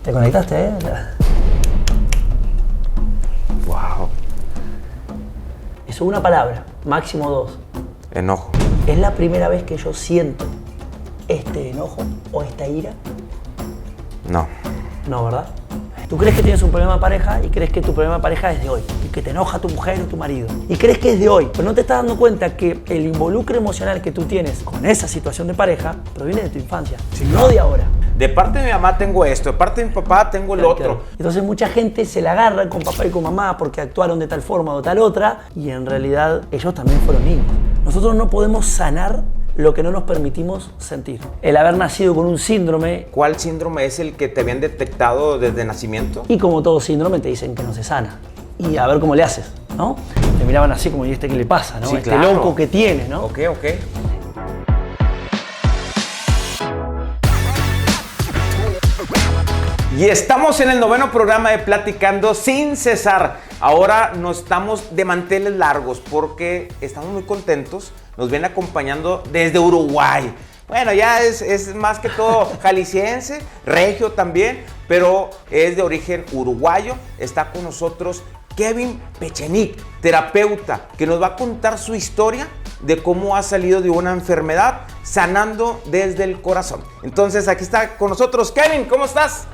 ¿Te conectaste, Wow. Es una palabra, máximo dos. Enojo. ¿Es la primera vez que yo siento este enojo o esta ira? No. No, ¿verdad? Tú crees que tienes un problema de pareja y crees que tu problema de pareja es de hoy, y que te enoja tu mujer o tu marido. Y crees que es de hoy, pero no te estás dando cuenta que el involucro emocional que tú tienes con esa situación de pareja proviene de tu infancia, no de ahora. De parte de mi mamá tengo esto, de parte de mi papá tengo el otro. Entonces mucha gente se la agarra con papá y con mamá porque actuaron de tal forma o tal otra, y en realidad ellos también fueron niños. Nosotros no podemos sanar lo que no nos permitimos sentir. El haber nacido con un síndrome. ¿Cuál síndrome es el que te habían detectado desde nacimiento? Y como todo síndrome te dicen que no se sana. Y a ver cómo le haces, ¿no? Te miraban así como, ¿y este qué le pasa, no? Sí, este claro. loco que tiene, ¿no? Ok. Y estamos en el 9º programa de Platicando Sin Cesar. Ahora nos estamos de manteles largos porque estamos muy contentos. Nos viene acompañando desde Uruguay. Bueno, ya es más que todo jalisciense, regio también, pero es de origen uruguayo. Está con nosotros Kevin Pechenik, terapeuta, que nos va a contar su historia de cómo ha salido de una enfermedad sanando desde el corazón. Entonces, aquí está con nosotros Kevin, ¿cómo estás?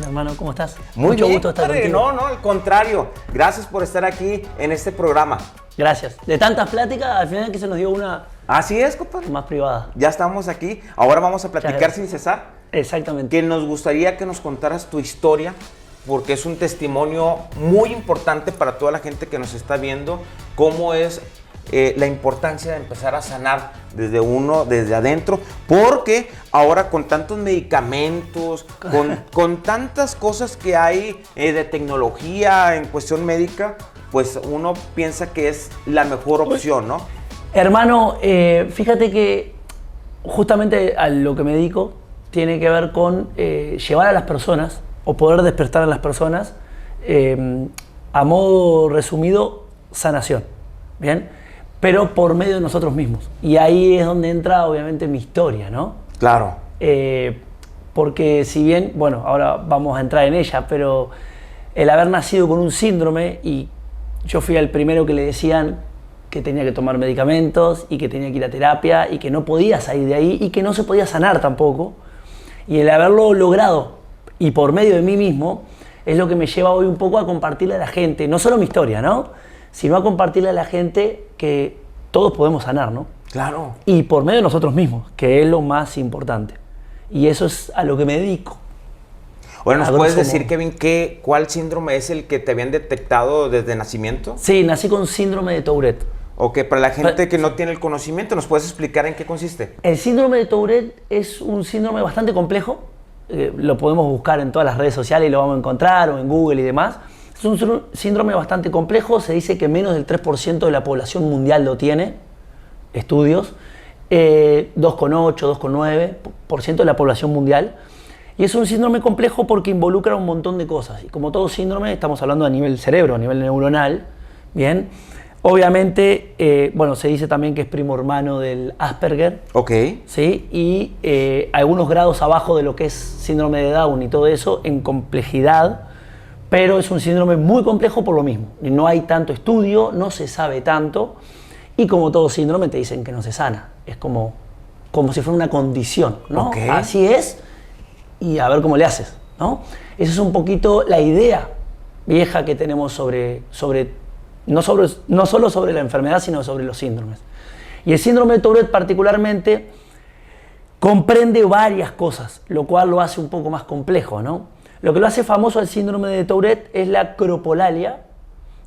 Hermano, ¿cómo estás? Muy bien, gusto estar padre. contigo. No, al contrario. Gracias por estar aquí en este programa. Gracias. De tantas pláticas, al final que se nos dio una Así es, compadre. más privada. Ya estamos aquí. Ahora vamos a platicar gracias. sin cesar. Exactamente. Que nos gustaría que nos contaras tu historia, porque es un testimonio muy importante para toda la gente que nos está viendo, cómo es la importancia de empezar a sanar desde adentro, porque ahora con tantos medicamentos, con tantas cosas que hay de tecnología en cuestión médica, pues uno piensa que es la mejor opción, ¿no? Hermano, fíjate que justamente a lo que me dedico tiene que ver con llevar a las personas o poder despertar a las personas, a modo resumido, sanación, ¿bien? Pero por medio de nosotros mismos. Y ahí es donde entra obviamente mi historia, ¿no? Claro. Porque si bien, bueno, ahora vamos a entrar en ella, pero el haber nacido con un síndrome, y yo fui el primero que le decían que tenía que tomar medicamentos y que tenía que ir a terapia y que no podía salir de ahí y que no se podía sanar tampoco, y el haberlo logrado y por medio de mí mismo es lo que me lleva hoy un poco a compartirle a la gente, no solo mi historia, ¿no? Sino a compartirle a la gente que todos podemos sanar, ¿no? Claro. Y por medio de nosotros mismos, que es lo más importante. Y eso es a lo que me dedico. Bueno, ¿nos puedes decir, Kevin, cuál síndrome es el que te habían detectado desde nacimiento? Sí, nací con síndrome de Tourette. Ok, para la gente que no tiene el conocimiento, ¿nos puedes explicar en qué consiste? El síndrome de Tourette es un síndrome bastante complejo. Lo podemos buscar en todas las redes sociales y lo vamos a encontrar, o en Google y demás. Es un síndrome bastante complejo. Se dice que menos del 3% de la población mundial lo tiene. Estudios. 2,8, 2,9% de la población mundial. Y es un síndrome complejo porque involucra un montón de cosas. Y como todo síndrome, estamos hablando a nivel cerebro, a nivel neuronal. Bien. Obviamente, bueno, se dice también que es primo hermano del Asperger. Ok. ¿Sí? Y algunos grados abajo de lo que es síndrome de Down y todo eso en complejidad. Pero es un síndrome muy complejo por lo mismo. No hay tanto estudio, no se sabe tanto. Y como todo síndrome te dicen que no se sana. Es como si fuera una condición, ¿no? Okay. Así es, y a ver cómo le haces, ¿no? Esa es un poquito la idea vieja que tenemos no solo sobre la enfermedad, sino sobre los síndromes. Y el síndrome de Tourette particularmente comprende varias cosas, lo cual lo hace un poco más complejo, ¿no? Lo que lo hace famoso al síndrome de Tourette es la acropolalia,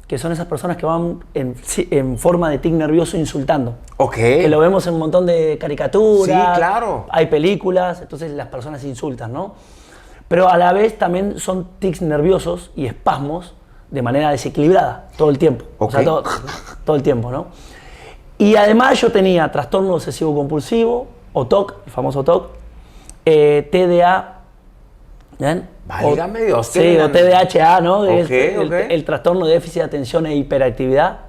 que son esas personas que van en forma de tic nervioso insultando. Ok. Que lo vemos en un montón de caricaturas. Sí, claro. Hay películas, entonces las personas insultan, ¿no? Pero a la vez también son tics nerviosos y espasmos de manera desequilibrada todo el tiempo. Okay. O sea, todo el tiempo, ¿no? Y además yo tenía trastorno obsesivo compulsivo, o TOC, el famoso TOC, TDA, ¿bien? Válgame Dios. Sí, o TDAH, ¿no? Okay, Es el trastorno de déficit de atención e hiperactividad.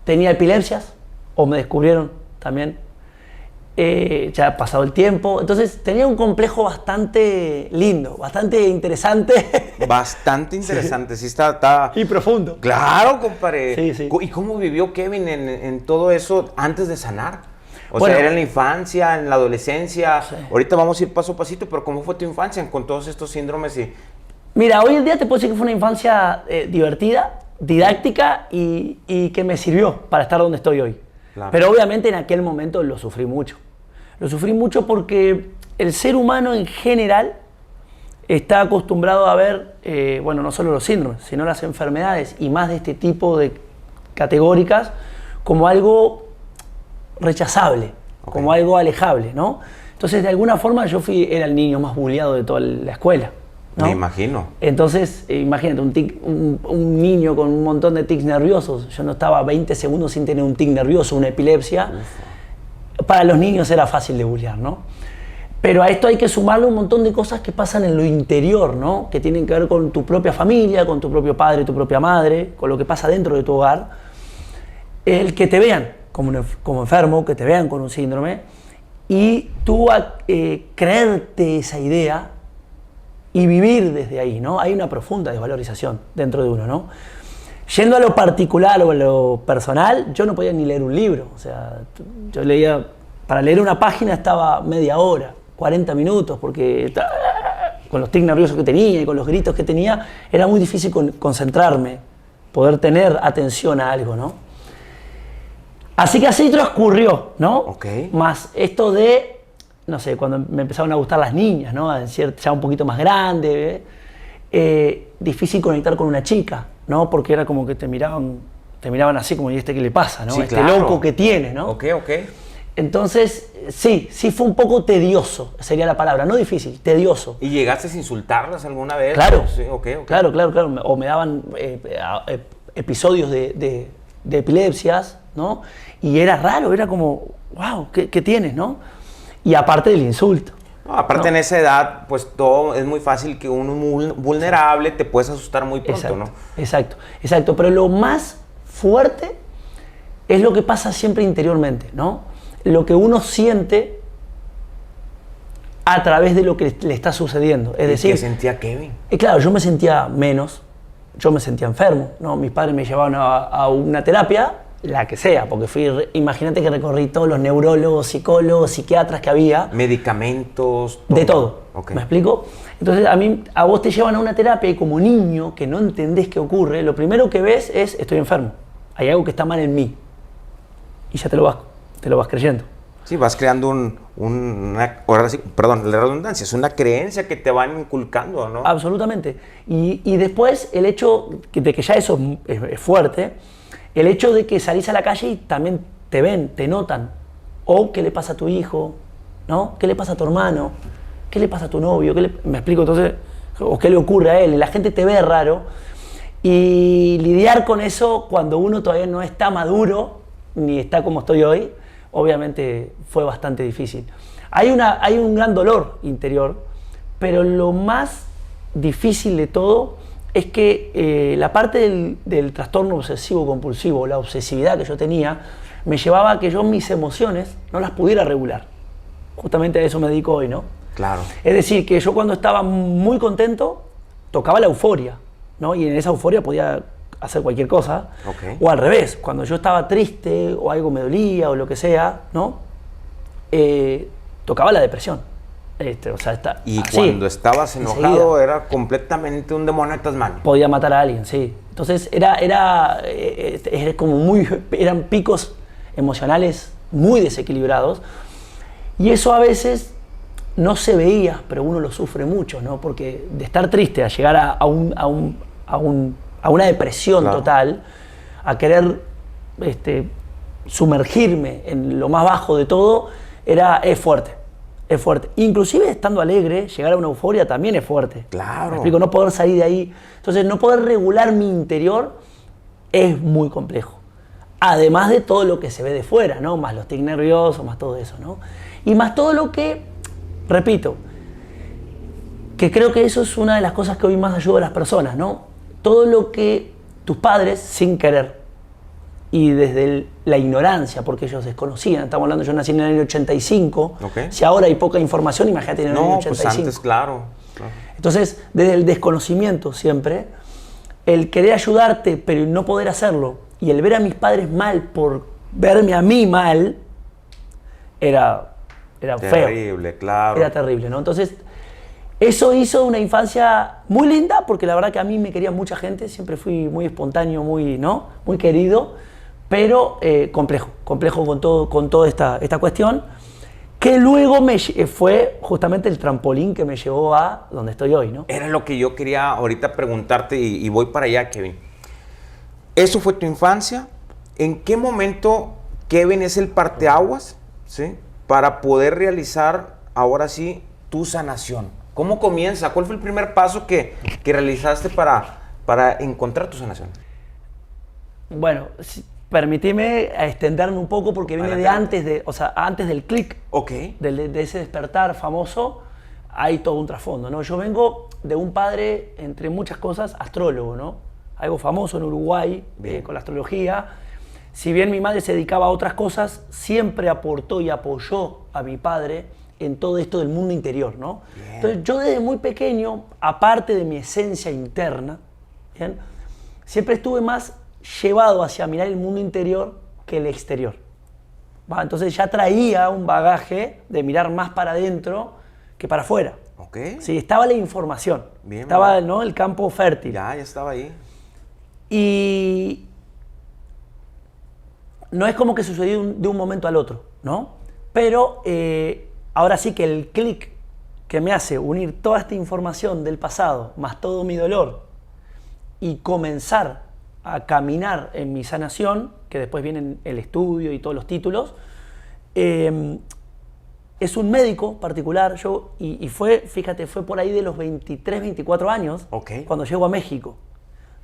Tenía epilepsias, o me descubrieron también. ya ha pasado el tiempo. Entonces tenía un complejo bastante lindo, bastante interesante. Bastante interesante, sí está... Y profundo. Claro, compadre. Sí, sí. ¿Y cómo vivió Kevin en todo eso antes de sanar? O Bueno, sea, era en la infancia, en la adolescencia. Sí. Ahorita vamos a ir paso a pasito, pero ¿cómo fue tu infancia con todos estos síndromes? Mira, hoy en día te puedo decir que fue una infancia divertida, didáctica y que me sirvió para estar donde estoy hoy. Claro. Pero obviamente en aquel momento lo sufrí mucho. Lo sufrí mucho porque el ser humano en general está acostumbrado a ver, bueno, no solo los síndromes, sino las enfermedades y más de este tipo de categóricas como algo rechazable, como algo alejable, ¿no? Entonces, de alguna forma yo era el niño más bulleado de toda la escuela, ¿no? Me imagino. Entonces, imagínate, un niño con un montón de tics nerviosos. Yo no estaba 20 segundos sin tener un tic nervioso, una epilepsia. Para los niños era fácil de bullear, ¿no? Pero a esto hay que sumarle un montón de cosas que pasan en lo interior, ¿no? Que tienen que ver con tu propia familia, con tu propio padre, tu propia madre, con lo que pasa dentro de tu hogar. El que te vean como enfermo, que te vean con un síndrome, y tú creerte esa idea y vivir desde ahí, ¿no? Hay una profunda desvalorización dentro de uno, ¿no? Yendo a lo particular o a lo personal, yo no podía ni leer un libro. O sea, yo leía, para leer una página estaba media hora, 40 minutos, porque con los tics nerviosos que tenía y con los gritos que tenía, era muy difícil concentrarme, poder tener atención a algo, ¿no? Así que así transcurrió, ¿no? Ok. Más esto de, no sé, cuando me empezaron a gustar las niñas, ¿no? Ya un poquito más grande, difícil conectar con una chica, ¿no? Porque era como que te miraban así como, ¿y este qué le pasa, no? Sí, este claro. loco que tiene, ¿no? Ok. Entonces, sí fue un poco tedioso, sería la palabra, no difícil, tedioso. ¿Y llegaste a insultarlas alguna vez? Claro, Sí, ok. claro. O me daban episodios de epilepsias, ¿no? Y era raro, era como, wow, ¿qué tienes, no? Y aparte del insulto. No, aparte en esa edad, pues todo es muy fácil que uno vulnerable te puedes asustar muy pronto, Exacto, ¿no? Exacto. Pero lo más fuerte es lo que pasa siempre interiormente, ¿no? Lo que uno siente a través de lo que le está sucediendo. Es decir, ¿qué sentía Kevin? Claro, yo me sentía menos, yo me sentía enfermo, ¿no? Mis padres me llevaban a una terapia, la que sea, porque imagínate que recorrí todos los neurólogos, psicólogos, psiquiatras que había. Medicamentos. De todo. Okay. ¿Me explico? Entonces a vos te llevan a una terapia y como niño que no entendés qué ocurre, lo primero que ves es, estoy enfermo, hay algo que está mal en mí. Y ya te lo vas creyendo. Sí, vas creando ahora sí, perdón, la redundancia, es una creencia que te van inculcando, ¿no? Absolutamente. Y después el hecho de que ya eso es fuerte, el hecho de que salís a la calle y también te ven, te notan. O qué le pasa a tu hijo, ¿no? ¿Qué le pasa a tu hermano? ¿Qué le pasa a tu novio? ¿Me explico? Entonces, o qué le ocurre a él. Y la gente te ve raro. Y lidiar con eso cuando uno todavía no está maduro, ni está como estoy hoy, obviamente fue bastante difícil. Hay un gran dolor interior, pero lo más difícil de todo es que la parte del trastorno obsesivo compulsivo, la obsesividad que yo tenía, me llevaba a que yo mis emociones no las pudiera regular. Justamente a eso me dedico hoy, ¿no? Claro. Es decir, que yo cuando estaba muy contento, tocaba la euforia, ¿no? Y en esa euforia podía hacer cualquier cosa. Okay. O al revés, cuando yo estaba triste o algo me dolía o lo que sea, ¿no? Tocaba la depresión. Y así, cuando estabas enojado enseguida. era completamente un demonio en tus manos. Podía matar a alguien, sí. Entonces era como eran picos emocionales muy desequilibrados y eso a veces no se veía, pero uno lo sufre mucho, ¿no? Porque de estar triste a llegar a una depresión Claro. total, a querer sumergirme en lo más bajo de todo, es fuerte. Es fuerte. Inclusive estando alegre, llegar a una euforia también es fuerte. Claro. ¿Me explico? No poder salir de ahí. Entonces, no poder regular mi interior es muy complejo. Además de todo lo que se ve de fuera, ¿no? Más los tics nerviosos, más todo eso, ¿no? Y más todo lo que, repito, que creo que eso es una de las cosas que hoy más ayuda a las personas, ¿no? Todo lo que tus padres, sin querer, y desde la ignorancia, porque ellos desconocían. Estamos hablando, yo nací en el año 85. Okay. Si ahora hay poca información, imagínate en el año 85. Pues antes, claro. Entonces, desde el desconocimiento siempre, el querer ayudarte, pero no poder hacerlo, y el ver a mis padres mal por verme a mí mal, era feo. Terrible, claro. Era terrible, ¿no? Entonces, eso hizo una infancia muy linda, porque la verdad que a mí me quería mucha gente, siempre fui muy espontáneo, muy querido, pero complejo con toda esta cuestión, que luego fue justamente el trampolín que me llevó a donde estoy hoy, ¿no? Era lo que yo quería ahorita preguntarte y voy para allá, Kevin. ¿Eso fue tu infancia? ¿En qué momento, Kevin, es el parteaguas, ¿sí?, para poder realizar ahora sí tu sanación? ¿Cómo comienza? ¿Cuál fue el primer paso que realizaste para encontrar tu sanación? Bueno, permíteme extenderme un poco porque viene de antes del clic, Okay. de ese despertar famoso, hay todo un trasfondo, ¿no? Yo vengo de un padre, entre muchas cosas, astrólogo, ¿no? Algo famoso en Uruguay con la astrología. Si bien mi madre se dedicaba a otras cosas, siempre aportó y apoyó a mi padre en todo esto del mundo interior, ¿no? Bien. Entonces yo desde muy pequeño, aparte de mi esencia interna, ¿bien?, siempre estuve más llevado hacia mirar el mundo interior que el exterior. ¿Va? Entonces ya traía un bagaje de mirar más para adentro que para afuera. Okay. Sí, estaba la información, bien, estaba, ¿no?, el campo fértil. Ya estaba ahí. Y no es como que sucedió de un momento al otro, ¿no? Pero ahora sí que el clic que me hace unir toda esta información del pasado, más todo mi dolor, y comenzar a caminar en mi sanación, que después viene el estudio y todos los títulos, es un médico particular, y fue por ahí de los 23, 24 años, okay, cuando llego a México.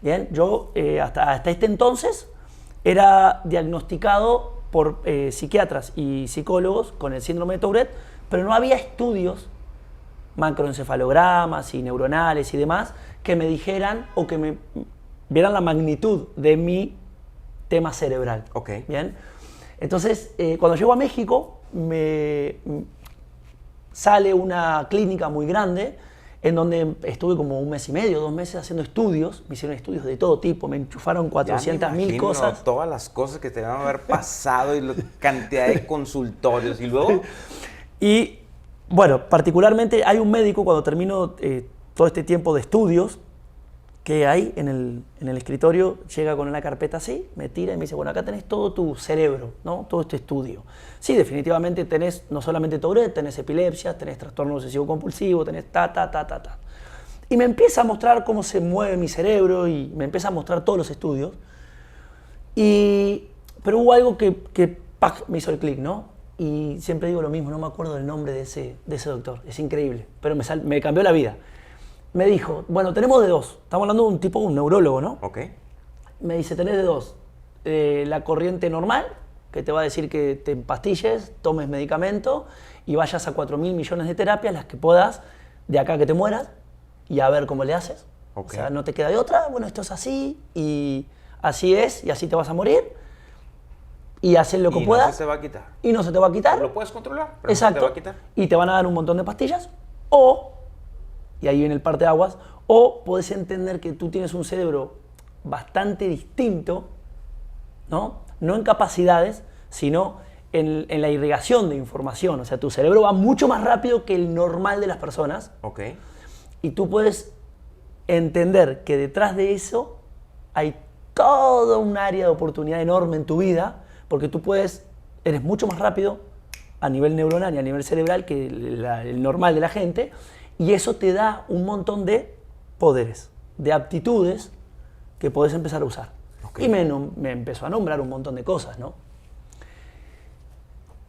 Bien, yo hasta este entonces era diagnosticado por psiquiatras y psicólogos con el síndrome de Tourette, pero no había estudios, macroencefalogramas y neuronales y demás, que me dijeran o que me vieran la magnitud de mi tema cerebral. Okay. Bien, entonces cuando llego a México me sale una clínica muy grande en donde estuve como 1 mes y medio, 2 meses haciendo estudios. Me hicieron estudios de todo tipo, me enchufaron 400.000 cosas. Todas las cosas que te van a haber pasado y la cantidad de consultorios. Y luego... Y bueno, particularmente hay un médico, cuando termino todo este tiempo de estudios que hay en el escritorio, llega con una carpeta así, me tira y me dice, bueno, acá tenés todo tu cerebro, ¿no?, todo este estudio. Sí, definitivamente tenés no solamente Tourette, tenés epilepsia, tenés trastorno obsesivo compulsivo, tenés ta. Y me empieza a mostrar cómo se mueve mi cerebro y me empieza a mostrar todos los estudios. Pero hubo algo que ¡pac!, me hizo el clic, ¿no? Y siempre digo lo mismo, no me acuerdo del nombre de ese doctor, es increíble, pero me cambió la vida. Me dijo, bueno, tenemos de dos. Estamos hablando de un neurólogo, ¿no? Okay. Me dice, tenés de dos. La corriente normal, que te va a decir que te empastilles, tomes medicamento y vayas a 4.000 millones de terapias, las que puedas, de acá que te mueras, y a ver cómo le haces. Okay. O sea, no te queda de otra, bueno, esto es así, y así es, y así te vas a morir. Y haces lo que puedas. Y no se te va a quitar. Y no se te va a quitar. Lo puedes controlar, pero exacto, no se te va a quitar. Y te van a dar un montón de pastillas, o... y ahí viene el parteaguas, o podés entender que tú tienes un cerebro bastante distinto, ¿no? No en capacidades, sino en la irrigación de información. O sea, tu cerebro va mucho más rápido que el normal de las personas. Okay. Y tú puedes entender que detrás de eso hay toda un área de oportunidad enorme en tu vida, porque tú eres mucho más rápido a nivel neuronal y a nivel cerebral que el normal de la gente. Y eso te da un montón de poderes, de aptitudes que podés empezar a usar. Okay. Y me empezó a nombrar un montón de cosas, ¿no?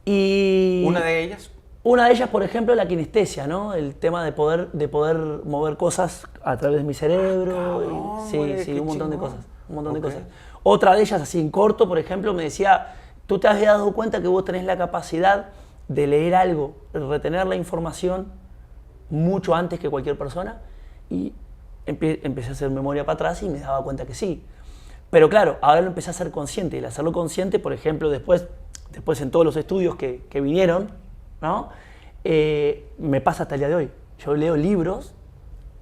Y ¿Una de ellas? Una de ellas, por ejemplo, la kinestesia, ¿no? El tema de poder mover cosas a través de mi cerebro. Sí, un montón de cosas. Un montón de cosas. Otra de ellas, así en corto, por ejemplo, me decía, tú te has dado cuenta que vos tenés la capacidad de leer algo, retener la información mucho antes que cualquier persona, y empecé a hacer memoria para atrás y me daba cuenta que sí. Pero claro, ahora lo empecé a ser consciente. Y al hacerlo consciente, por ejemplo, después en todos los estudios que vinieron, ¿no? Me pasa hasta el día de hoy. Yo leo libros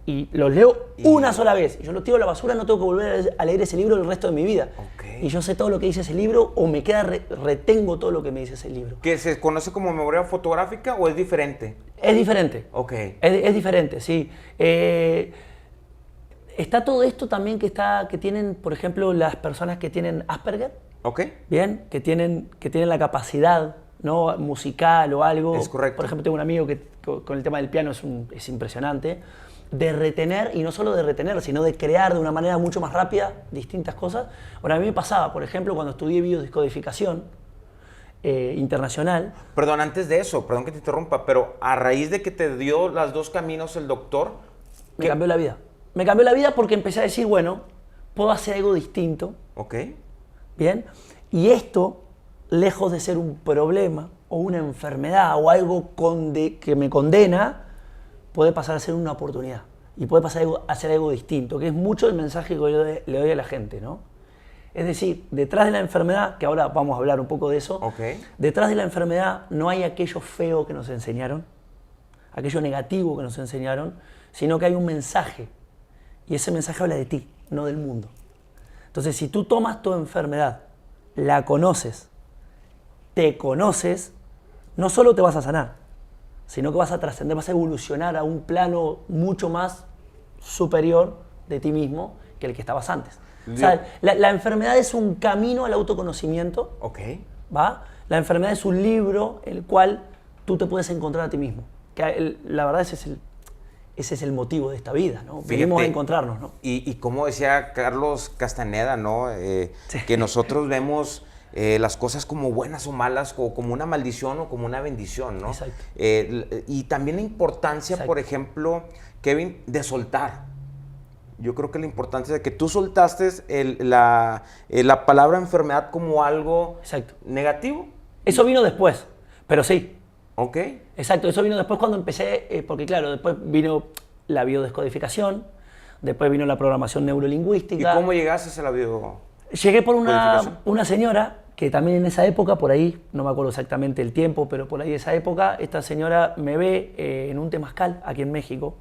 y los leo una sola vez. Y yo lo tiro a la basura, no tengo que volver a leer ese libro el resto de mi vida. Okay. Y yo sé todo lo que dice ese libro o me queda, retengo todo lo que me dice ese libro. ¿Que se conoce como memoria fotográfica o es diferente? Es diferente. Ok. Es diferente, sí. Está todo esto también que tienen, por ejemplo, las personas que tienen Asperger. Ok. Bien, que tienen la capacidad, ¿no? Musical o algo. Es correcto. Por ejemplo, tengo un amigo que con el tema del piano es impresionante, de retener, y no solo de retener, sino de crear de una manera mucho más rápida distintas cosas. Ahora, a mí me pasaba, por ejemplo, cuando estudié biodescodificación internacional. Perdón, antes de eso, perdón que te interrumpa, pero a raíz de que te dio los dos caminos el doctor... Me cambió la vida. Me cambió la vida porque empecé a decir, bueno, puedo hacer algo distinto. Ok. Bien. Y esto, lejos de ser un problema o una enfermedad o algo que me condena, puede pasar a ser una oportunidad. Y puede pasar a ser algo distinto, que es mucho el mensaje que yo le doy a la gente, ¿no? Es decir, detrás de la enfermedad, que ahora vamos a hablar un poco de eso, Okay. Detrás de la enfermedad no hay aquello feo que nos enseñaron, aquello negativo que nos enseñaron, sino que hay un mensaje. Y ese mensaje habla de ti, no del mundo. Entonces, si tú tomas tu enfermedad, la conoces, te conoces, no solo te vas a sanar, sino que vas a trascender, vas a evolucionar a un plano mucho más superior de ti mismo que el que estabas antes. O sea, la enfermedad es un camino al autoconocimiento, Ok. ¿va? La enfermedad es un libro en el cual tú te puedes encontrar a ti mismo. Que la verdad ese es el motivo de esta vida, ¿no? Venimos a encontrarnos, ¿no? Y como decía Carlos Castaneda, ¿no? Sí. Que nosotros vemos las cosas como buenas o malas, o como una maldición o como una bendición, ¿no? Exacto. Y también la importancia, Exacto. por ejemplo, Kevin, de soltar. Yo creo que la importancia de que tú soltaste la palabra enfermedad como algo Exacto. negativo. Eso vino después, pero sí. Ok. Exacto, eso vino después cuando empecé, porque claro, después vino la biodescodificación, después vino la programación neurolingüística. ¿Y cómo llegaste a la bio? Llegué por codificación? una señora que también en esa época, por ahí, no me acuerdo exactamente el tiempo, pero por ahí de esa época, esta señora me ve en un temazcal aquí en México.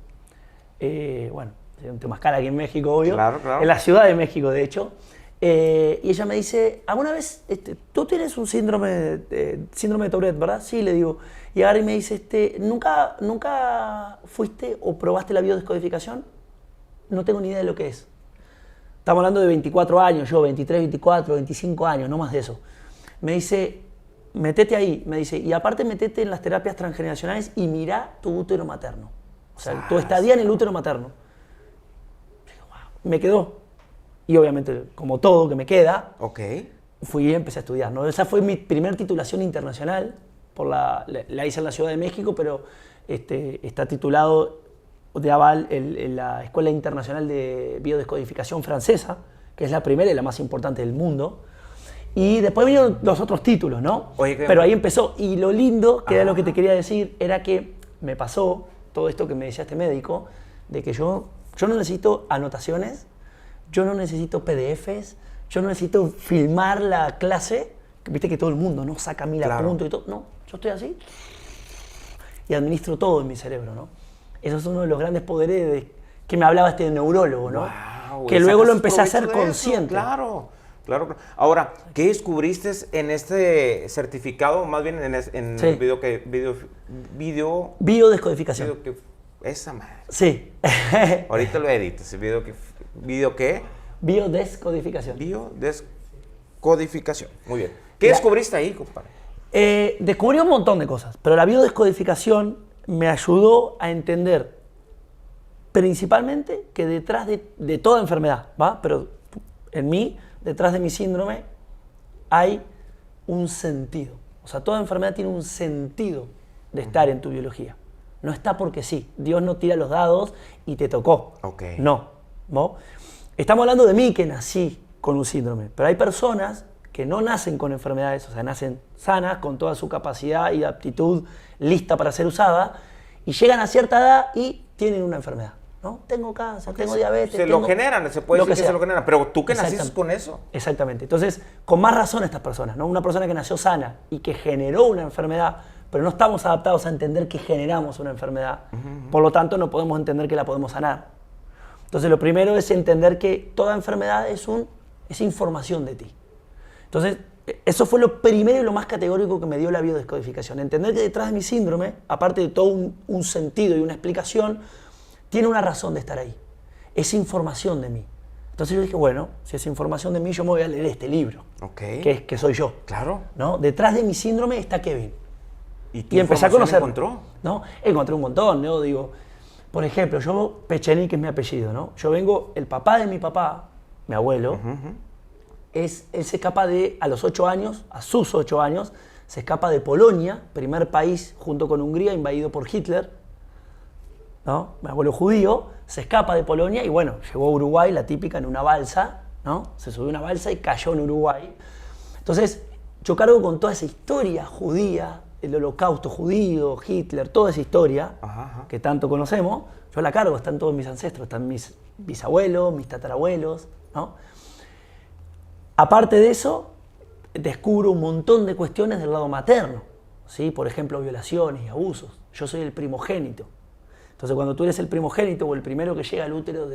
Bueno, un temazcal aquí en México, obvio. Claro, claro. En la Ciudad de México, de hecho. Y ella me dice, ¿alguna vez tú tienes un síndrome de Tourette, verdad? Sí, le digo. Y ahora me dice, ¿nunca fuiste o probaste la biodescodificación? No tengo ni idea de lo que es. Estamos hablando de 24 años, yo 23, 24, 25 años, no más de eso. Me dice, metete ahí, me dice, y aparte metete en las terapias transgeneracionales y mirá tu útero materno. O sea, tu estadía en el útero materno. Digo, wow, me quedó. Y obviamente, como todo que me queda, Ok. fui y empecé a estudiar, ¿no? Esa fue mi primer titulación internacional, la hice en la Ciudad de México, pero está titulado de aval en la Escuela Internacional de Biodescodificación Francesa, que es la primera y la más importante del mundo. Y después vinieron los otros títulos, ¿no? Oye, pero ahí empezó. Y lo lindo, que era lo que te quería decir, era que me pasó todo esto que me decía este médico, de que yo no necesito anotaciones, yo no necesito PDFs, yo no necesito filmar la clase, viste que todo el mundo no saca 1000 apuntes y todo. No, yo estoy así y administro todo en mi cerebro, ¿no? Eso es uno de los grandes poderes que me hablaba este neurólogo, ¿no? Wow, que luego lo empecé a hacer consciente. Claro, claro. Ahora, ¿qué descubriste en este certificado? Más bien en Sí. el video Biodescodificación. Esa madre. Sí. Ahorita lo edito. ¿Ese video qué? Biodescodificación. Biodescodificación. Muy bien. ¿Qué Ya. descubriste ahí, compadre? Descubrí un montón de cosas, pero la biodescodificación me ayudó a entender principalmente que detrás de toda enfermedad, ¿va? Pero en mí, detrás de mi síndrome, hay un sentido. O sea, toda enfermedad tiene un sentido de estar en tu biología. No está porque sí. Dios no tira los dados y te tocó. Ok. No. ¿No? Estamos hablando de mí que nací con un síndrome, pero hay personas que no nacen con enfermedades, o sea, nacen sanas, con toda su capacidad y aptitud lista para ser usada, y llegan a cierta edad y tienen una enfermedad. ¿no? Tengo cáncer, tengo diabetes. Se lo generan, se puede decir que se lo generan, pero tú que naciste con eso. Exactamente. Entonces, con más razón estas personas, ¿no? Una persona que nació sana y que generó una enfermedad, pero no estamos adaptados a entender que generamos una enfermedad. Por lo tanto, no podemos entender que la podemos sanar. Entonces, lo primero es entender que toda enfermedad es información de ti. Entonces, eso fue lo primero y lo más categórico que me dio la biodescodificación. Entender que detrás de mi síndrome, aparte de todo un sentido y una explicación, tiene una razón de estar ahí. Es información de mí. Entonces yo dije, bueno, si es información de mí, yo me voy a leer este libro, que soy yo. Claro. ¿No? Detrás de mi síndrome está Kevin. ¿Y empecé a conocer. ¿Encontró? ¿No? Encontré un montón, ¿no? Digo, por ejemplo, yo, Pecheni, que es mi apellido, ¿no? Yo vengo, el papá de mi papá, mi abuelo, él se escapa a los 8 años, a sus 8 años, se escapa de Polonia, primer país junto con Hungría invadido por Hitler, ¿no? Mi abuelo judío, se escapa de Polonia y bueno, llegó a Uruguay, la típica, en una balsa, ¿no? Se subió a una balsa y cayó en Uruguay. Entonces, yo cargo con toda esa historia judía, el holocausto judío, Hitler, toda esa historia que tanto conocemos, yo la cargo, están todos mis ancestros, están mis bisabuelos, mis tatarabuelos, ¿no? Aparte de eso, descubro un montón de cuestiones del lado materno, ¿sí? Por ejemplo, violaciones y abusos. Yo soy el primogénito. Entonces, cuando tú eres el primogénito o el primero que llega al útero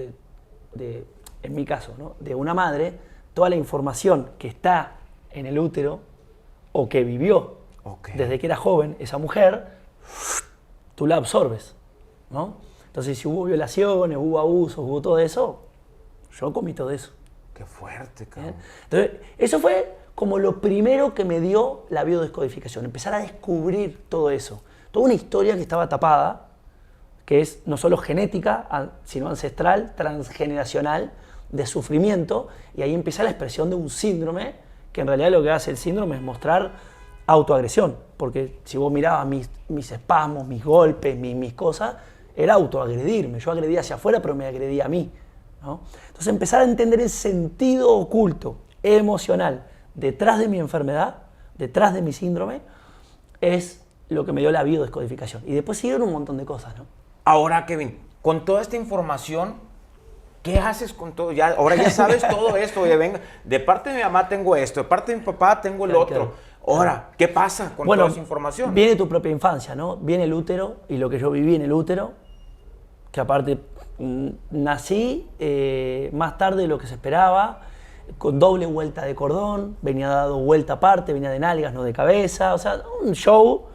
en mi caso, ¿no? De una madre, toda la información que está en el útero o que vivió desde que era joven esa mujer, tú la absorbes, ¿no? Entonces, si hubo violaciones, hubo abusos, hubo todo eso, yo comí todo eso. Qué fuerte, cabrón. Entonces, eso fue como lo primero que me dio la biodescodificación, empezar a descubrir todo eso. Toda una historia que estaba tapada, que es no solo genética, sino ancestral, transgeneracional, de sufrimiento, y ahí empieza la expresión de un síndrome, que en realidad lo que hace el síndrome es mostrar autoagresión, porque si vos mirabas mis espasmos, mis golpes, mis cosas, era autoagredirme. Yo agredía hacia afuera, pero me agredía a mí, ¿no? Entonces empezar a entender el sentido oculto, emocional, detrás de mi enfermedad, detrás de mi síndrome, es lo que me dio la biodescodificación. Y después siguieron un montón de cosas, ¿no? Ahora, Kevin, con toda esta información, ¿qué haces con todo? Ahora ya sabes todo esto. Oye, venga, de parte de mi mamá tengo esto, de parte de mi papá tengo el otro. Ahora, ¿qué pasa con toda esa información? Viene tu propia infancia, ¿no? Viene el útero y lo que yo viví en el útero, que aparte nací más tarde de lo que se esperaba, con doble vuelta de cordón, venía dado vuelta aparte, venía de nalgas, no de cabeza, o sea, un show.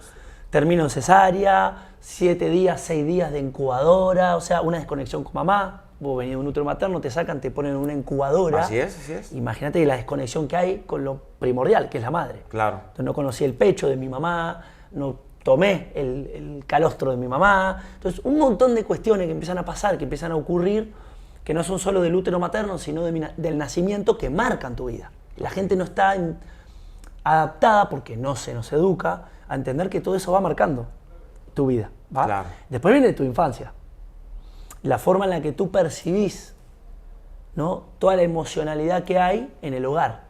Termino en cesárea, 7 días, 6 días de incubadora, o sea, una desconexión con mamá. Vos venís de un útero materno, te sacan, te ponen en una incubadora. Así es, así es. Imagínate la desconexión que hay con lo primordial, que es la madre. Claro. Entonces no conocí el pecho de mi mamá, no tomé el calostro de mi mamá. Entonces un montón de cuestiones que empiezan a pasar, que empiezan a ocurrir, que no son solo del útero materno, sino del nacimiento, que marcan tu vida. La gente no está adaptada, porque no se nos educa, a entender que todo eso va marcando tu vida, ¿va? Claro. Después viene tu infancia. La forma en la que tú percibís, ¿no? Toda la emocionalidad que hay en el hogar,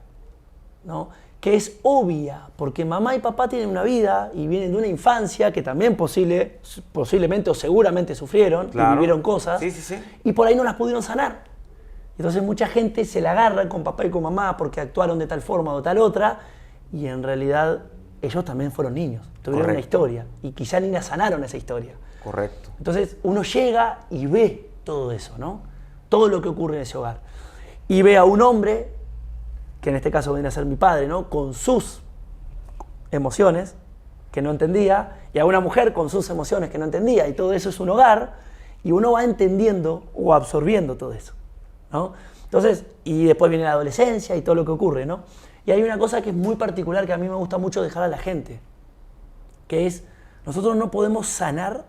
¿no? Que es obvia, porque mamá y papá tienen una vida y vienen de una infancia que también posiblemente o seguramente sufrieron, y vivieron cosas, y por ahí no las pudieron sanar. Entonces mucha gente se la agarra con papá y con mamá porque actuaron de tal forma o tal otra, y en realidad ellos también fueron niños, tuvieron una historia, y quizá ni la sanaron esa historia. Correcto. Entonces uno llega y ve todo eso, ¿no? Todo lo que ocurre en ese hogar. Y ve a un hombre, que en este caso viene a ser mi padre, ¿no? Con sus emociones que no entendía, y a una mujer con sus emociones que no entendía, y todo eso es un hogar, y uno va entendiendo o absorbiendo todo eso, ¿no? Entonces, y después viene la adolescencia y todo lo que ocurre, ¿no? Y hay una cosa que es muy particular que a mí me gusta mucho dejar a la gente, que es, nosotros no podemos sanar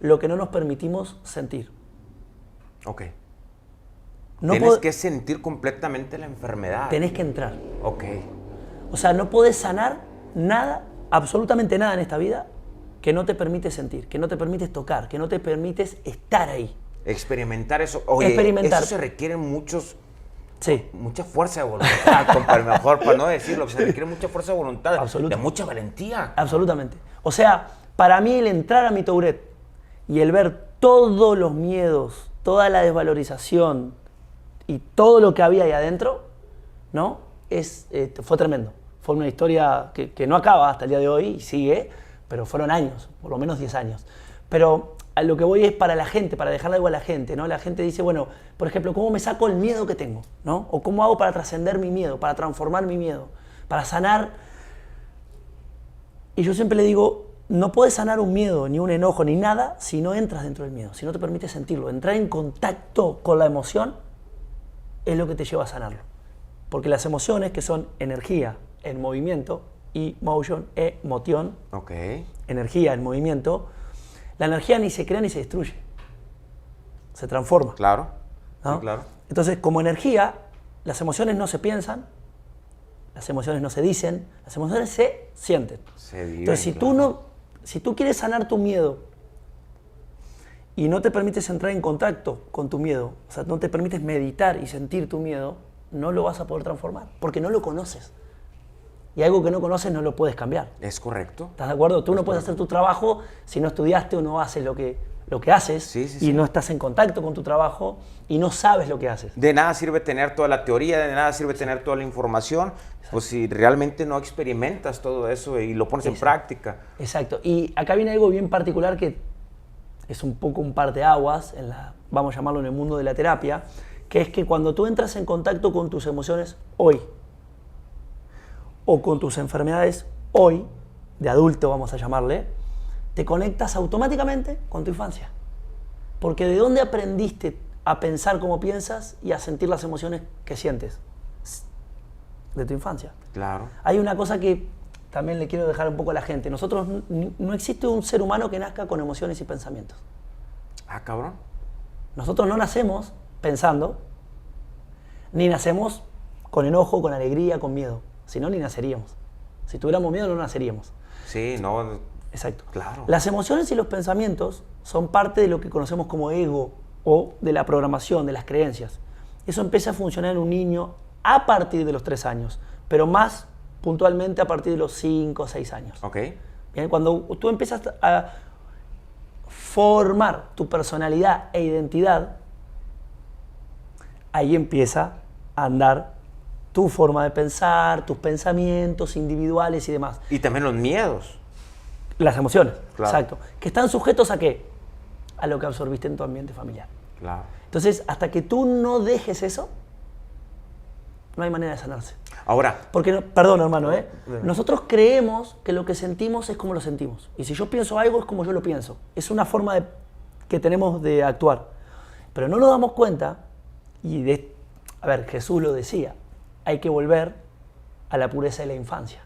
lo que no nos permitimos sentir. Ok. No Tienes que sentir completamente la enfermedad. Tenés que entrar. Ok. O sea, no podés sanar nada, absolutamente nada en esta vida, que no te permite sentir, que no te permites tocar, que no te permites estar ahí. Experimentar eso. Oye, experimentar. Eso se requiere mucha fuerza de voluntad, compadre, mejor para no decirlo, se requiere mucha fuerza de voluntad, de mucha valentía. Absolutamente. O sea, para mí el entrar a mi Tourette y el ver todos los miedos, toda la desvalorización y todo lo que había ahí adentro, ¿no? Fue tremendo. Fue una historia que no acaba hasta el día de hoy y sigue, pero fueron años, por lo menos 10 años. Pero a lo que voy es para la gente, para dejarle algo a la gente, ¿no? La gente dice, bueno, por ejemplo, ¿cómo me saco el miedo que tengo? ¿No? O ¿cómo hago para trascender mi miedo, para transformar mi miedo, para sanar? Y yo siempre le digo, no puedes sanar un miedo, ni un enojo, ni nada, si no entras dentro del miedo, si no te permites sentirlo. Entrar en contacto con la emoción es lo que te lleva a sanarlo. Porque las emociones, que son energía en movimiento, y motion, moción, energía en movimiento, la energía ni se crea ni se destruye, se transforma. Claro, ¿no? Sí, claro. Entonces, como energía, las emociones no se piensan, las emociones no se dicen, las emociones se sienten. Se viven, entonces, si tú quieres sanar tu miedo y no te permites entrar en contacto con tu miedo, o sea, no te permites meditar y sentir tu miedo, no lo vas a poder transformar, porque no lo conoces. Y algo que no conoces no lo puedes cambiar. Es correcto. ¿Estás de acuerdo? Tú no puedes hacer tu trabajo si no estudiaste o no haces lo que haces y no estás en contacto con tu trabajo y no sabes lo que haces. De nada sirve tener toda la teoría, de nada sirve tener toda la información, pues si realmente no experimentas todo eso y lo pones en práctica. Exacto. Y acá viene algo bien particular que es un poco un parteaguas, vamos a llamarlo en el mundo de la terapia, que es que cuando tú entras en contacto con tus emociones hoy, o con tus enfermedades hoy, de adulto vamos a llamarle, te conectas automáticamente con tu infancia. Porque ¿de dónde aprendiste a pensar como piensas y a sentir las emociones que sientes? De tu infancia. Claro. Hay una cosa que también le quiero dejar un poco a la gente. Nosotros, no existe un ser humano que nazca con emociones y pensamientos. Ah, cabrón. Nosotros no nacemos pensando, ni nacemos con enojo, con alegría, con miedo. Si no, ni naceríamos. Si tuviéramos miedo, no naceríamos. Sí, no. Exacto. Claro. Las emociones y los pensamientos son parte de lo que conocemos como ego o de la programación, de las creencias. Eso empieza a funcionar en un niño a partir de los 3 años, pero más puntualmente a partir de los 5 o 6 años. Ok. Bien, cuando tú empiezas a formar tu personalidad e identidad, ahí empieza a andar tu forma de pensar, tus pensamientos individuales y demás. Y también los miedos. Las emociones, claro. Exacto. Que están sujetos ¿a qué? A lo que absorbiste en tu ambiente familiar. Claro. Entonces, hasta que tú no dejes eso, no hay manera de sanarse. Ahora. Porque, perdón hermano, nosotros creemos que lo que sentimos es como lo sentimos. Y si yo pienso algo es como yo lo pienso. Es una forma que tenemos de actuar. Pero no nos damos cuenta, a ver, Jesús lo decía, hay que volver a la pureza de la infancia.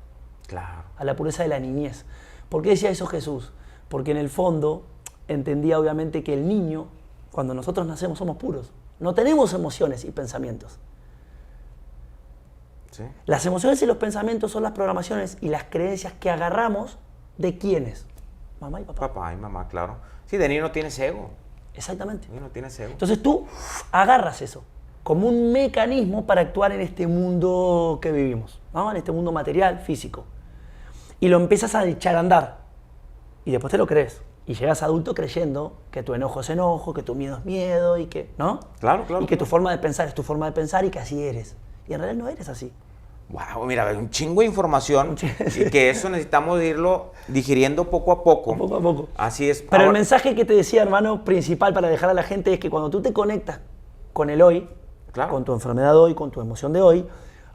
Claro. A la pureza de la niñez. ¿Por qué decía eso Jesús? Porque en el fondo entendía obviamente que el niño, cuando nosotros nacemos, somos puros. No tenemos emociones y pensamientos. ¿Sí? Las emociones y los pensamientos son las programaciones y las creencias que agarramos de quiénes. Mamá y papá. Papá y mamá, claro. Sí, de niño no tienes ego. Exactamente. De niño no tienes ego. Entonces tú agarras eso como un mecanismo para actuar en este mundo que vivimos, ¿no? En este mundo material, físico. Y lo empiezas a echar a andar. Y después te lo crees. Y llegas adulto creyendo que tu enojo es enojo, que tu miedo es miedo y que, ¿no? Claro, claro. Y que tu forma de pensar es tu forma de pensar y que así eres. Y en realidad no eres así. Wow, mira, un chingo de información y que eso necesitamos irlo digiriendo poco a poco. Poco a poco. Así es. Pero el mensaje que te decía, hermano, principal para dejar a la gente es que cuando tú te conectas con el hoy, claro, con tu enfermedad de hoy, con tu emoción de hoy,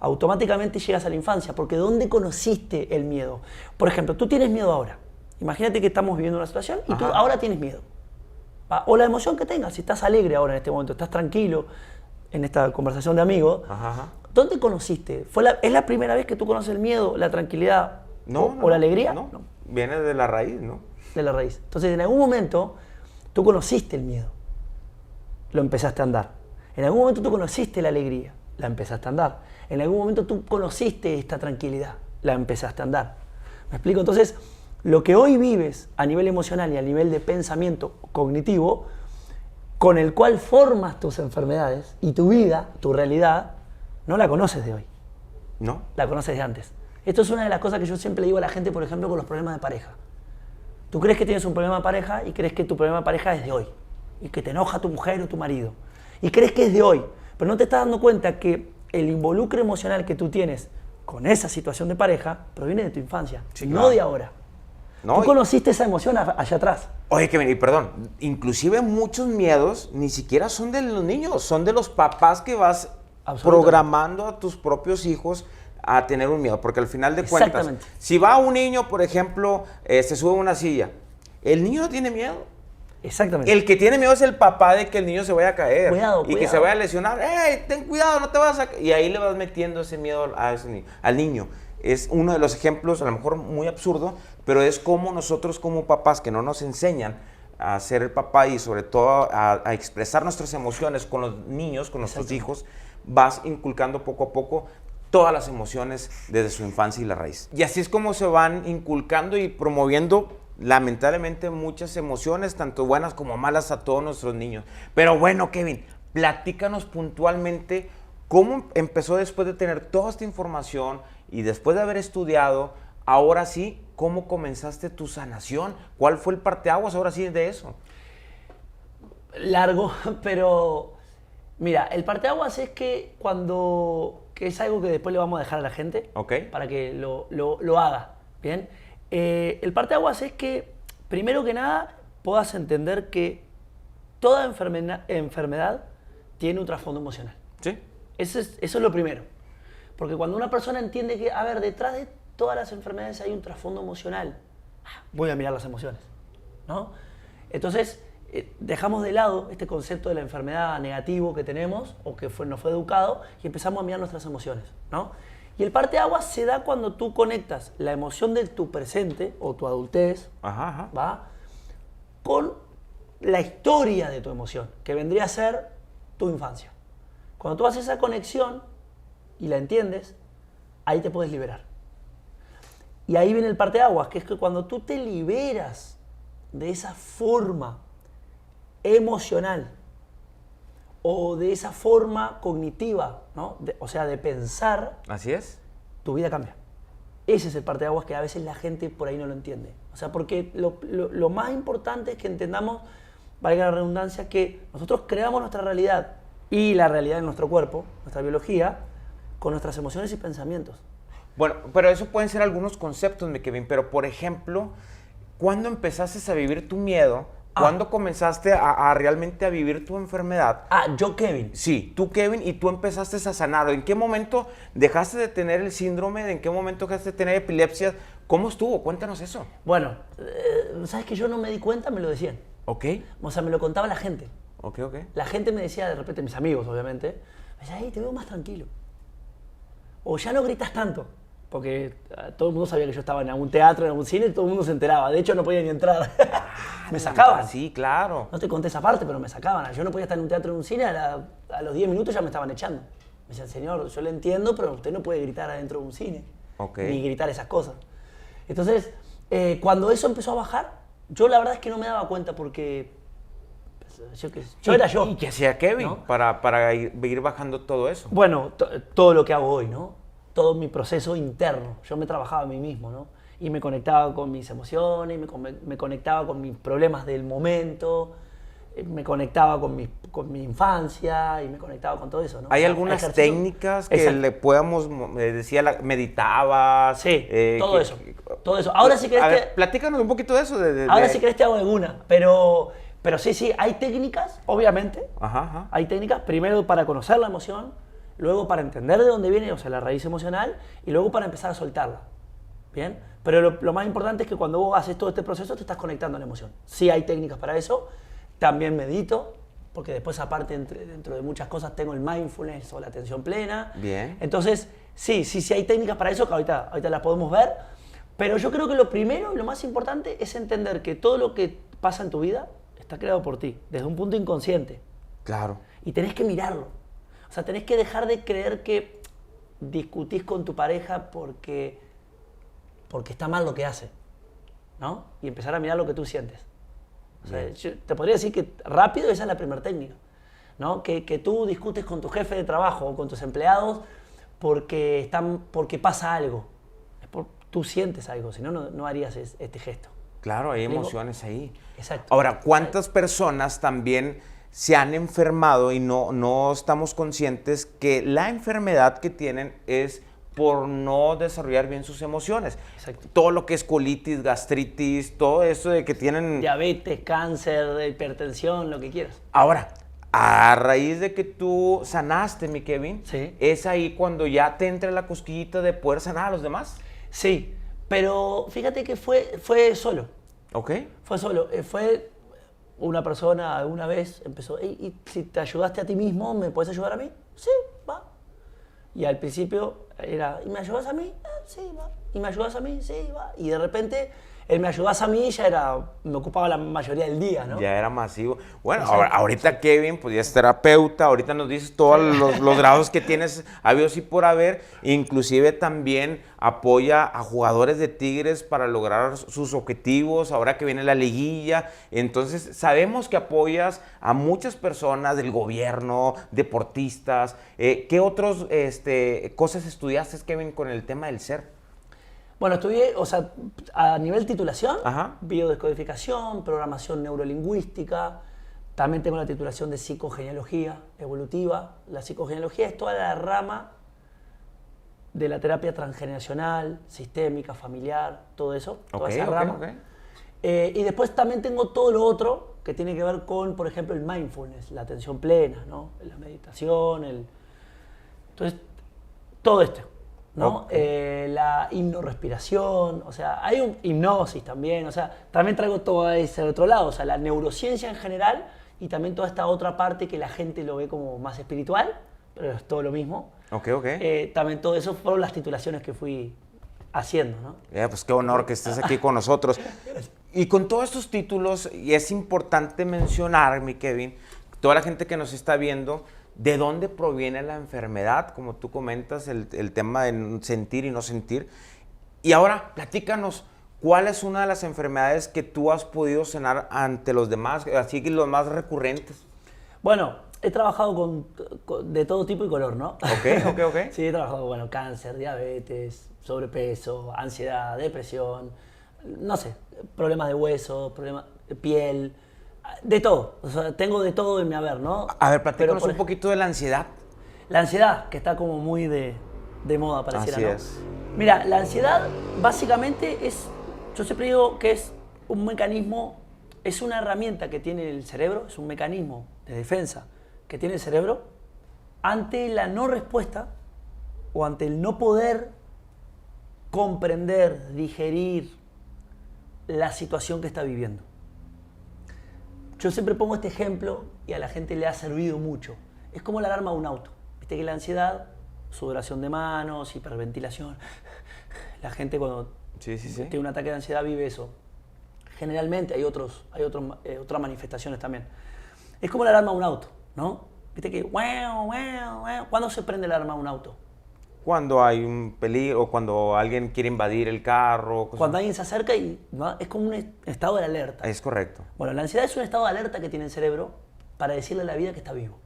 automáticamente llegas a la infancia. Porque ¿dónde conociste el miedo? Por ejemplo, tú tienes miedo ahora. Imagínate que estamos viviendo una situación y tú ahora tienes miedo. O la emoción que tengas, si estás alegre ahora en este momento, estás tranquilo en esta conversación de amigos. ¿Dónde conociste? ¿Es la primera vez que tú conoces el miedo, la tranquilidad o la alegría? No, viene de la raíz, ¿no? De la raíz. Entonces, en algún momento, tú conociste el miedo. Lo empezaste a andar. En algún momento tú conociste la alegría. La empezaste a andar. En algún momento tú conociste esta tranquilidad. La empezaste a andar. ¿Me explico? Entonces, lo que hoy vives a nivel emocional y a nivel de pensamiento cognitivo, con el cual formas tus enfermedades y tu vida, tu realidad, no la conoces de hoy. No. La conoces de antes. Esto es una de las cosas que yo siempre le digo a la gente, por ejemplo, con los problemas de pareja. Tú crees que tienes un problema de pareja y crees que tu problema de pareja es de hoy. y que te enoja tu mujer o tu marido. Y crees que es de hoy, pero no te estás dando cuenta que el involucro emocional que tú tienes con esa situación de pareja proviene de tu infancia, Sí, no claro. de ahora. No, Tú conociste esa emoción allá atrás. Oye, Kevin, y perdón, inclusive muchos miedos ni siquiera son de los niños, son de los papás que vas Absolutamente. programando a tus propios hijos a tener un miedo, porque al final de cuentas, Exactamente. si va un niño, por ejemplo, se sube a una silla, el niño no tiene miedo. Exactamente. El que tiene miedo es el papá de que el niño se vaya a caer Cuidado, y que cuidado. se vaya a lesionar. ¡Ey, ten cuidado, no te vas a caer! Y ahí le vas metiendo ese miedo a ese al niño. Es uno de los ejemplos, a lo mejor muy absurdo, pero es como nosotros como papás que no nos enseñan a ser el papá y sobre todo a expresar nuestras emociones con los niños, con nuestros hijos, vas inculcando poco a poco todas las emociones desde su infancia y la raíz. Y así es como se van inculcando y promoviendo lamentablemente muchas emociones, tanto buenas como malas, a todos nuestros niños. Pero bueno, Kevin, platícanos puntualmente cómo empezó después de tener toda esta información y después de haber estudiado, ahora sí, ¿cómo comenzaste tu sanación? ¿Cuál fue el parteaguas ahora sí de eso? Largo, pero mira, el parteaguas es que que es algo que después le vamos a dejar a la gente, Ok. para que lo haga, ¿bien? El parteaguas es que, primero que nada, puedas entender que toda enfermedad tiene un trasfondo emocional. Sí. Eso es lo primero. Porque cuando una persona entiende que, a ver, detrás de todas las enfermedades hay un trasfondo emocional, voy a mirar las emociones, ¿no? Entonces, dejamos de lado este concepto de la enfermedad negativo que tenemos o que nos fue educado y empezamos a mirar nuestras emociones, ¿no? Y el parteaguas se da cuando tú conectas la emoción de tu presente o tu adultez, Ajá, ajá. ¿va? Con la historia de tu emoción, que vendría a ser tu infancia. Cuando tú haces esa conexión y la entiendes, ahí te puedes liberar. Y ahí viene el parteaguas, que es que cuando tú te liberas de esa forma emocional o de esa forma cognitiva, ¿no? O sea, de pensar, Así es. tu vida cambia. Ese es el parteaguas que a veces la gente por ahí no lo entiende. O sea, porque lo más importante es que entendamos, valga la redundancia, que nosotros creamos nuestra realidad y la realidad de nuestro cuerpo, nuestra biología, con nuestras emociones y pensamientos. Bueno, pero eso pueden ser algunos conceptos, mi Kevin, pero por ejemplo, ¿cuándo empezaste a vivir tu miedo? ¿Cuándo comenzaste a realmente a vivir tu enfermedad? Yo, Kevin. Sí, tú, Kevin, y tú empezaste a sanar. ¿En qué momento dejaste de tener el síndrome? ¿En qué momento dejaste de tener epilepsia? ¿Cómo estuvo? Cuéntanos eso. Bueno, ¿sabes que yo no me di cuenta? Me lo decían. Ok, O sea, me lo contaba la gente. ok. La gente me decía, de repente, mis amigos, obviamente, me decía, hey, te veo más tranquilo. O ya no gritas tanto. Porque todo el mundo sabía que yo estaba en algún teatro, en algún cine, y todo el mundo se enteraba. De hecho, no podía ni entrar. Me sacaban. Sí, claro. No te conté esa parte, pero me sacaban. Yo no podía estar en un teatro o en un cine, a los 10 minutos ya me estaban echando. Me decían, señor, yo le entiendo, pero usted no puede gritar adentro de un cine. Ok. Ni gritar esas cosas. Entonces, cuando eso empezó a bajar, yo la verdad es que no me daba cuenta porque yo era yo. ¿Y qué hacía Kevin, ¿no? para ir bajando todo eso? Bueno, todo lo que hago hoy, ¿no? Todo mi proceso interno. Yo me trabajaba a mí mismo, ¿no? Y me conectaba con mis emociones, me conectaba con mis problemas del momento, me conectaba con mi infancia y me conectaba con todo eso, ¿no? ¿Hay O sea, algunas ejercicio. técnicas que Exacto. le podamos, decía, meditabas? Sí, todo eso. Todo eso. Ahora sí que A ver, platícanos un poquito de eso. Ahora si querés te hago alguna, pero sí, hay técnicas, obviamente. Ajá, ajá. Hay técnicas, primero para conocer la emoción, luego para entender de dónde viene, o sea, la raíz emocional, y luego para empezar a soltarla. ¿Bien? Pero lo más importante es que cuando vos haces todo este proceso te estás conectando a la emoción. Sí hay técnicas para eso, también medito, porque después aparte dentro de muchas cosas tengo el mindfulness o la atención plena. Bien. Entonces, sí hay técnicas para eso que ahorita las podemos ver, pero yo creo que lo primero y lo más importante es entender que todo lo que pasa en tu vida está creado por ti, desde un punto inconsciente. Claro. Y tenés que mirarlo. O sea, tenés que dejar de creer que discutís con tu pareja porque está mal lo que hace, ¿no? Y empezar a mirar lo que tú sientes. O sea, yo te podría decir que rápido esa es la primera técnica, ¿no? Que tú discutes con tu jefe de trabajo o con tus empleados porque pasa algo. Tú sientes algo, si no, no harías este gesto. Claro, hay Le digo, emociones ahí. exacto. Ahora, ¿cuántas personas también se han enfermado y no estamos conscientes que la enfermedad que tienen es por no desarrollar bien sus emociones? Exacto. Todo lo que es colitis, gastritis, todo eso de que tienen... Diabetes, cáncer, hipertensión, lo que quieras. Ahora, a raíz de que tú sanaste, mi Kevin, Sí. ¿es ahí cuando ya te entra la cosquillita de poder sanar a los demás? Sí, pero fíjate que fue solo. ¿Ok? Fue solo. Fue una persona alguna vez empezó, ¿y si te ayudaste a ti mismo, me puedes ayudar a mí? Sí, va. Y al principio era, ¿y me ayudas a mí? Sí, va. ¿Y me ayudas a mí? Sí, va. Y de repente, el me ayudas a mí ya era, me ocupaba la mayoría del día, ¿no? Ya era masivo. Bueno, Exacto. ahorita Kevin, pues ya es terapeuta, ahorita nos dices todos los grados que tienes habidos y por haber, inclusive también apoya a jugadores de Tigres para lograr sus objetivos, ahora que viene la liguilla, entonces sabemos que apoyas a muchas personas del gobierno, deportistas. ¿Qué otras cosas estudiaste, Kevin, con el tema del ser? Bueno, estudié, o sea, a nivel titulación, Ajá. biodescodificación, programación neurolingüística, también tengo la titulación de psicogenealogía evolutiva. La psicogenealogía es toda la rama de la terapia transgeneracional, sistémica, familiar, todo eso, toda esa rama. Ok. Y después también tengo todo lo otro que tiene que ver con, por ejemplo, el mindfulness, la atención plena, ¿no? La meditación, entonces, todo esto, ¿no? Ok. La hipnorrespiración, o sea, hay un hipnosis también, o sea, también traigo todo ese otro lado, o sea, la neurociencia en general y también toda esta otra parte que la gente lo ve como más espiritual, pero es todo lo mismo. Ok. También todo eso fueron las titulaciones que fui haciendo, ¿no? Pues qué honor que estés aquí con nosotros. Y con todos estos títulos, y es importante mencionar, mi Kevin, toda la gente que nos está viendo, ¿de dónde proviene la enfermedad? Como tú comentas, el tema de sentir y no sentir. Y ahora, platícanos, ¿cuál es una de las enfermedades que tú has podido sanar ante los demás, así que los más recurrentes? Bueno, he trabajado de todo tipo y color, ¿no? Ok. Sí, he trabajado, bueno, cáncer, diabetes, sobrepeso, ansiedad, depresión, no sé, problemas de hueso, problemas de piel, de todo. O sea, tengo de todo en mi haber, ¿no? A ver, platícanos Pero un poquito de la ansiedad. la ansiedad, que está como muy de moda, pareciera, Así ¿no? es. Mira, la ansiedad básicamente es, yo siempre digo que es un mecanismo, es una herramienta que tiene el cerebro, es un mecanismo de defensa que tiene el cerebro ante la no respuesta o ante el no poder comprender, digerir la situación que está viviendo. Yo siempre pongo este ejemplo y a la gente le ha servido mucho. Es como la alarma de un auto. Viste que la ansiedad, sudoración de manos, hiperventilación. La gente cuando tiene un ataque de ansiedad vive eso. Generalmente hay otras manifestaciones también. Es como la alarma de un auto, ¿no? Viste que ¿cuándo se prende la alarma de un auto? Cuando hay un peligro, o cuando alguien quiere invadir el carro. Cuando alguien se acerca y ¿no? Es como un estado de alerta. Es correcto. Bueno, la ansiedad es un estado de alerta que tiene el cerebro para decirle a la vida que está vivo.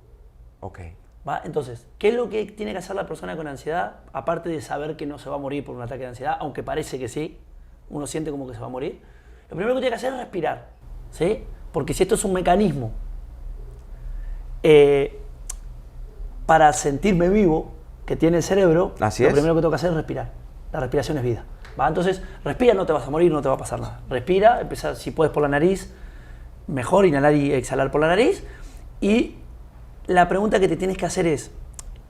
Ok. ¿Va? Entonces, ¿qué es lo que tiene que hacer la persona con ansiedad? Aparte de saber que no se va a morir por un ataque de ansiedad, aunque parece que sí, uno siente como que se va a morir, lo primero que tiene que hacer es respirar, ¿sí? Porque si esto es un mecanismo para sentirme vivo que tiene el cerebro, lo primero que tengo que hacer es respirar. La respiración es vida. ¿Va? Entonces, respira, no te vas a morir, no te va a pasar nada. Respira, empieza, si puedes por la nariz, mejor inhalar y exhalar por la nariz. Y la pregunta que te tienes que hacer es,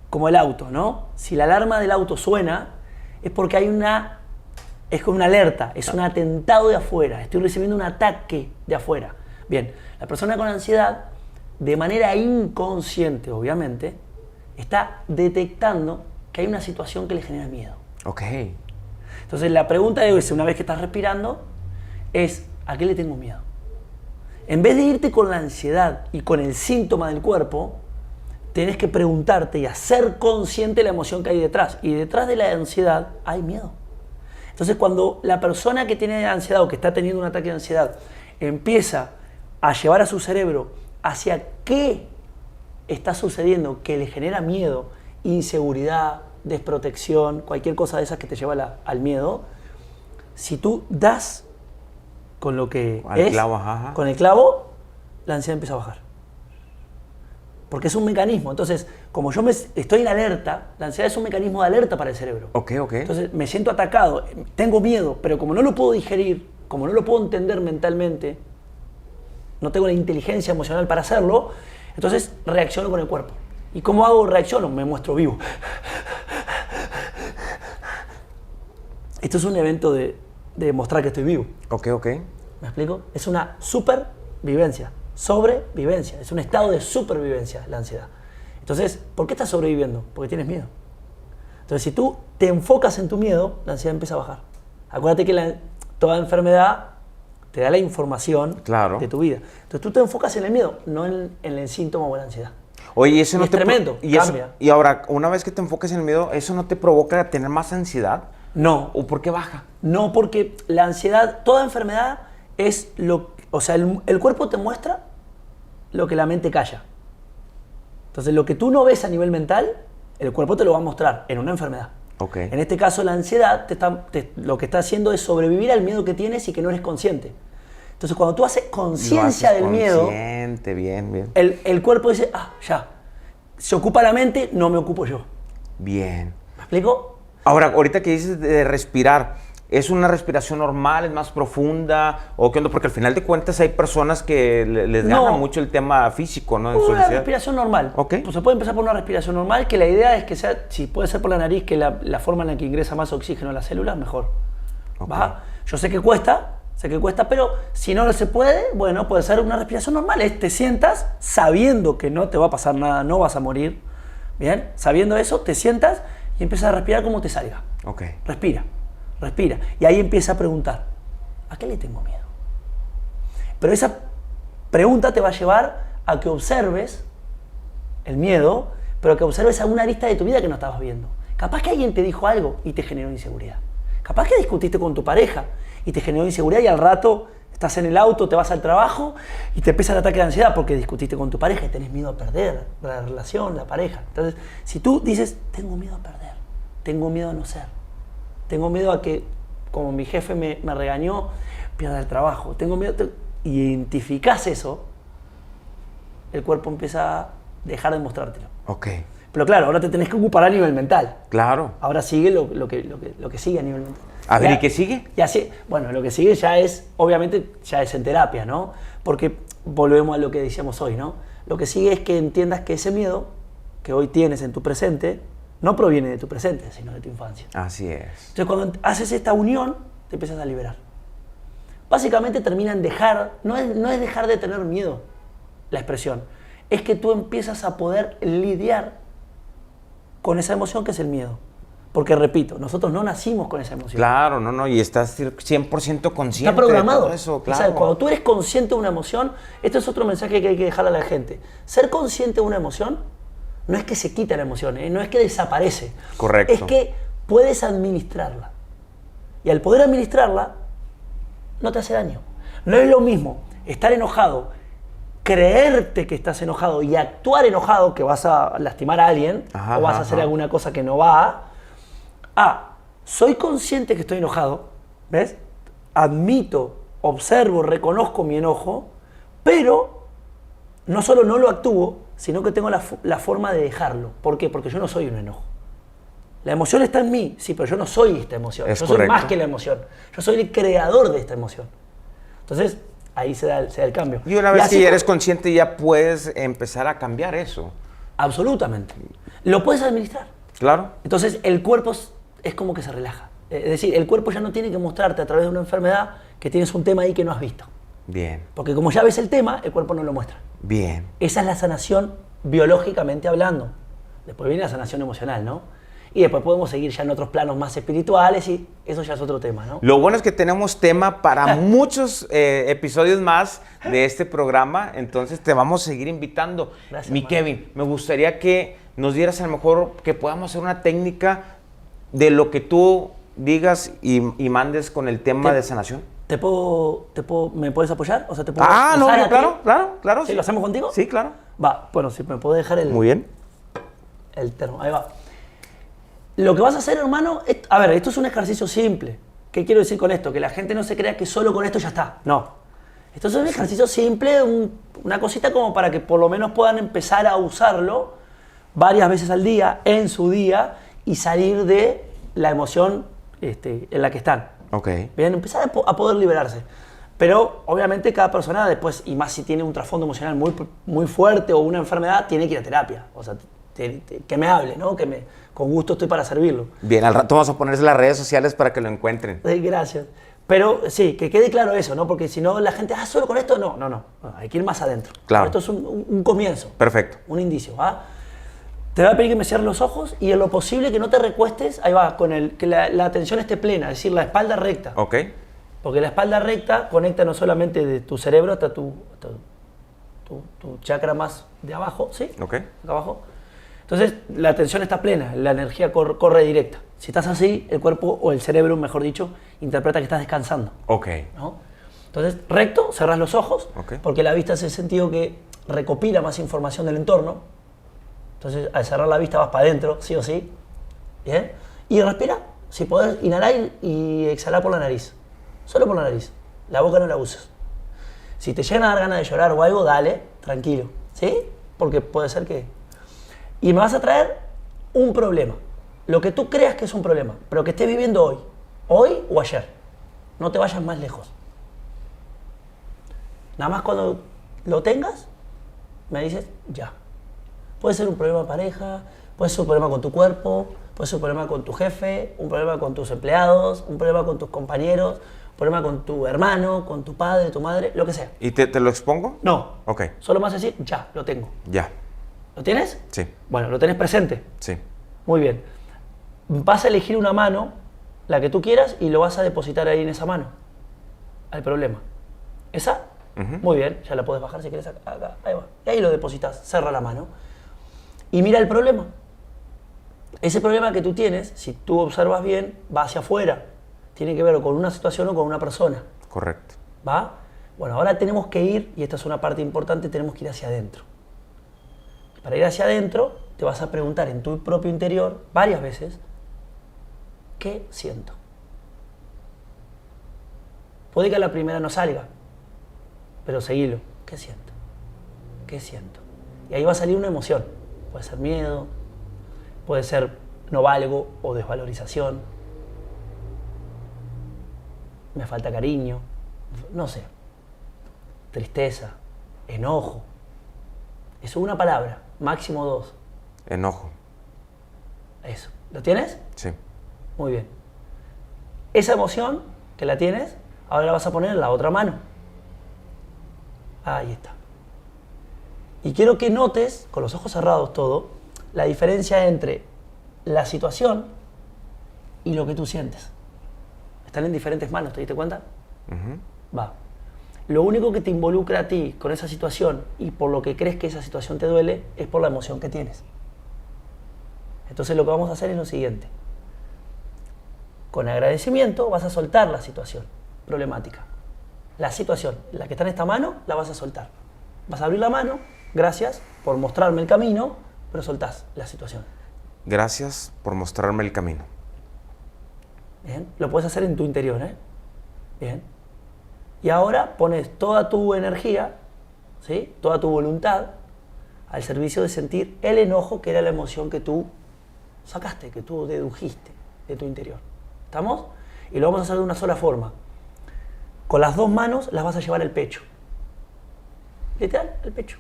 como el auto, ¿no? Si la alarma del auto suena, es porque es como una alerta, es un atentado de afuera, estoy recibiendo un ataque de afuera. Bien, la persona con ansiedad, de manera inconsciente, obviamente, está detectando que hay una situación que le genera miedo. Ok. Entonces la pregunta es, una vez que estás respirando, es ¿a qué le tengo miedo? En vez de irte con la ansiedad y con el síntoma del cuerpo, tenés que preguntarte y hacer consciente la emoción que hay detrás. Y detrás de la ansiedad hay miedo. Entonces cuando la persona que tiene ansiedad o que está teniendo un ataque de ansiedad empieza a llevar a su cerebro hacia qué está sucediendo que le genera miedo, inseguridad, desprotección, cualquier cosa de esas que te lleva al miedo, si tú das con lo que Al es, clavo, ajá. con el clavo, la ansiedad empieza a bajar. Porque es un mecanismo. Entonces, como yo estoy en alerta, la ansiedad es un mecanismo de alerta para el cerebro. Ok. Entonces, me siento atacado, tengo miedo, pero como no lo puedo digerir, como no lo puedo entender mentalmente, no tengo la inteligencia emocional para hacerlo, entonces reacciono con el cuerpo. ¿Y cómo hago? Reacciono, me muestro vivo. Esto es un evento de mostrar que estoy vivo. Ok. ¿Me explico? Es una supervivencia, sobrevivencia. Es un estado de supervivencia la ansiedad. Entonces, ¿por qué estás sobreviviendo? Porque tienes miedo. Entonces, si tú te enfocas en tu miedo, la ansiedad empieza a bajar. Acuérdate que toda enfermedad te da la información de tu vida. Entonces, tú te enfocas en el miedo, no en el síntoma o la ansiedad. Oye, eso y no es te tremendo, cambia. Y ahora, una vez que te enfocas en el miedo, ¿eso no te provoca tener más ansiedad? No. ¿O por qué baja? No, porque la ansiedad, toda enfermedad es o sea, el cuerpo te muestra lo que la mente calla. Entonces, lo que tú no ves a nivel mental, el cuerpo te lo va a mostrar en una enfermedad. Ok. En este caso, la ansiedad lo que está haciendo es sobrevivir al miedo que tienes y que no eres consciente. Entonces, cuando tú haces conciencia del miedo, bien. El cuerpo dice, ya, se ocupa la mente, no me ocupo yo. Bien. ¿Me explico? Ahora, ahorita que dices de respirar, ¿es una respiración normal, es más profunda? ¿O qué onda? Porque al final de cuentas hay personas que les gana mucho el tema físico, ¿no? Una respiración normal. Ok. Pues se puede empezar por una respiración normal, que la idea es que sea, si puede ser por la nariz, que la forma en la que ingresa más oxígeno a las células, mejor. Okay. ¿Va? Yo sé que cuesta, pero si no se puede, bueno, puede ser una respiración normal. Te sientas sabiendo que no te va a pasar nada, no vas a morir. Bien, sabiendo eso, te sientas y empiezas a respirar como te salga. Ok. Respira. Y ahí empieza a preguntar, ¿a qué le tengo miedo? Pero esa pregunta te va a llevar a que observes el miedo, pero que observes alguna arista de tu vida que no estabas viendo. Capaz que alguien te dijo algo y te generó inseguridad. Capaz que discutiste con tu pareja y te generó inseguridad y al rato estás en el auto, te vas al trabajo y te empieza el ataque de ansiedad porque discutiste con tu pareja y tenés miedo a perder la relación, la pareja. Entonces, si tú dices, tengo miedo a perder, tengo miedo a no ser, tengo miedo a que, como mi jefe me regañó, pierda el trabajo, tengo miedo, identificás eso, el cuerpo empieza a dejar de mostrártelo. Ok. Pero claro, ahora te tenés que ocupar a nivel mental. Claro. Ahora sigue lo que sigue a nivel mental. A ver, ¿y qué sigue? Y así, bueno, lo que sigue ya es, obviamente, ya es en terapia, ¿no? Porque volvemos a lo que decíamos hoy, ¿no? Lo que sigue es que entiendas que ese miedo que hoy tienes en tu presente no proviene de tu presente, sino de tu infancia. Así es. Entonces, cuando haces esta unión, te empiezas a liberar. Básicamente termina en no es dejar de tener miedo, la expresión, es que tú empiezas a poder lidiar con esa emoción que es el miedo. Porque repito, nosotros no nacimos con esa emoción. Claro, no, y estás 100% consciente. Está programado. De todo eso, claro. O sea, cuando tú eres consciente de una emoción, esto es otro mensaje que hay que dejarle a la gente. Ser consciente de una emoción no es que se quita la emoción, no es que desaparece. Correcto. Es que puedes administrarla. Y al poder administrarla, no te hace daño. No es lo mismo estar enojado, creerte que estás enojado y actuar enojado, que vas a lastimar a alguien o vas a hacer alguna cosa que no va. Soy consciente que estoy enojado, ¿ves? Admito, observo, reconozco mi enojo, pero no solo no lo actúo, sino que tengo la forma de dejarlo. ¿Por qué? Porque yo no soy un enojo. La emoción está en mí, sí, pero yo no soy esta emoción. Yo soy más que la emoción. Yo soy el creador de esta emoción. Entonces, ahí se da el cambio. Y una vez que ya eres consciente, ya puedes empezar a cambiar eso. Absolutamente. Lo puedes administrar. Claro. Entonces, el cuerpo es como que se relaja. Es decir, el cuerpo ya no tiene que mostrarte a través de una enfermedad que tienes un tema ahí que no has visto. Bien. Porque como ya ves el tema, el cuerpo no lo muestra. Bien. Esa es la sanación biológicamente hablando. Después viene la sanación emocional, ¿no? Y después podemos seguir ya en otros planos más espirituales y eso ya es otro tema, ¿no? Lo bueno es que tenemos tema para muchos episodios más de este programa, entonces te vamos a seguir invitando. Gracias, Mi man. Kevin, me gustaría que nos dieras a lo mejor que podamos hacer una técnica de lo que tú digas y mandes con el tema de sanación. ¿Me puedes apoyar? O sea, ¿te puedo No, usar a ti? claro. ¿Sí? ¿Lo hacemos contigo? Sí, claro. Va, bueno, si me puedo dejar Muy bien. el termo. Ahí va. Lo que vas a hacer, hermano, esto es un ejercicio simple, ¿Qué quiero decir con esto? Que la gente no se crea que solo con esto ya está. No. Esto es un ejercicio simple, una cosita como para que por lo menos puedan empezar a usarlo varias veces al día, en su día, y salir de la emoción en la que están. Ok. Bien, empezar a poder liberarse. Pero obviamente cada persona después, y más si tiene un trasfondo emocional muy fuerte o una enfermedad, tiene que ir a terapia. O sea, que me hable, ¿no? Con gusto estoy para servirlo. Bien, al rato vamos a ponerse las redes sociales para que lo encuentren. Gracias. Pero sí, que quede claro eso, ¿no? Porque si no la gente, solo con esto, no. Hay que ir más adentro. Claro. Esto es un comienzo. Perfecto. Un indicio, ¿va? Te voy a pedir que me cierres los ojos y en lo posible que no te recuestes, ahí va, que la atención esté plena, es decir, la espalda recta. Ok. Porque la espalda recta conecta no solamente de tu cerebro hasta tu chakra más de abajo, ¿sí? Ok. Acá abajo. Entonces, la atención está plena, la energía corre directa. Si estás así, el cuerpo, o el cerebro, mejor dicho, interpreta que estás descansando. Ok. ¿No? Entonces, recto, cerrás los ojos, Ok. porque la vista es el sentido que recopila más información del entorno. Entonces, al cerrar la vista vas para adentro, sí o sí. ¿Bien? Y respira. Si podés, inhalar y exhalar por la nariz. Solo por la nariz. La boca no la uses. Si te llegan a dar ganas de llorar o algo, dale, tranquilo. ¿Sí? Porque puede ser que... Y me vas a traer un problema. Lo que tú creas que es un problema, pero que estés viviendo hoy o ayer. No te vayas más lejos. Nada más cuando lo tengas, me dices ya. Puede ser un problema de pareja, puede ser un problema con tu cuerpo, puede ser un problema con tu jefe, un problema con tus empleados, un problema con tus compañeros, un problema con tu hermano, con tu padre, tu madre, lo que sea. ¿Y te lo expongo? No. Ok. Solo más decir, ya, lo tengo. Ya. ¿Lo tienes? Sí. Bueno, lo tenés presente. Sí. Muy bien. Vas a elegir una mano, la que tú quieras, y lo vas a depositar ahí en esa mano, al problema. ¿Esa? Muy bien, ya la puedes bajar si quieres acá. Ahí va. Y ahí lo depositas, cerra la mano. Y mira el problema. Ese problema que tú tienes, si tú observas bien, va hacia afuera. Tiene que ver con una situación o con una persona. Correcto. ¿Va? Bueno, ahora tenemos que ir, y esta es una parte importante, tenemos que ir hacia adentro. Para ir hacia adentro, te vas a preguntar en tu propio interior, varias veces, ¿qué siento? Puede que a la primera no salga, pero seguilo. ¿Qué siento? ¿Qué siento? Y ahí va a salir una emoción. Puede ser miedo, puede ser no valgo o desvalorización. Me falta cariño, no sé. Tristeza, enojo. Eso es una palabra, máximo 2. Enojo. Eso. ¿Lo tienes? Sí. Muy bien. Esa emoción que la tienes, ahora la vas a poner en la otra mano. Ahí está. Y quiero que notes, con los ojos cerrados todo, la diferencia entre la situación y lo que tú sientes. Están en diferentes manos, ¿te diste cuenta? Va. Lo único que te involucra a ti con esa situación y por lo que crees que esa situación te duele es por la emoción que tienes. Entonces lo que vamos a hacer es lo siguiente. Con agradecimiento vas a soltar la situación problemática. La situación, la que está en esta mano, la vas a soltar. Vas a abrir la mano, gracias por mostrarme el camino, pero soltás la situación. Gracias por mostrarme el camino. Bien, lo puedes hacer en tu interior, ¿eh? Bien. Y ahora pones toda tu energía, ¿sí? Toda tu voluntad al servicio de sentir el enojo, que era la emoción que tú sacaste, que tú dedujiste de tu interior. ¿Estamos? Y lo vamos a hacer de una sola forma. Con las dos manos las vas a llevar al pecho. Literal, al pecho.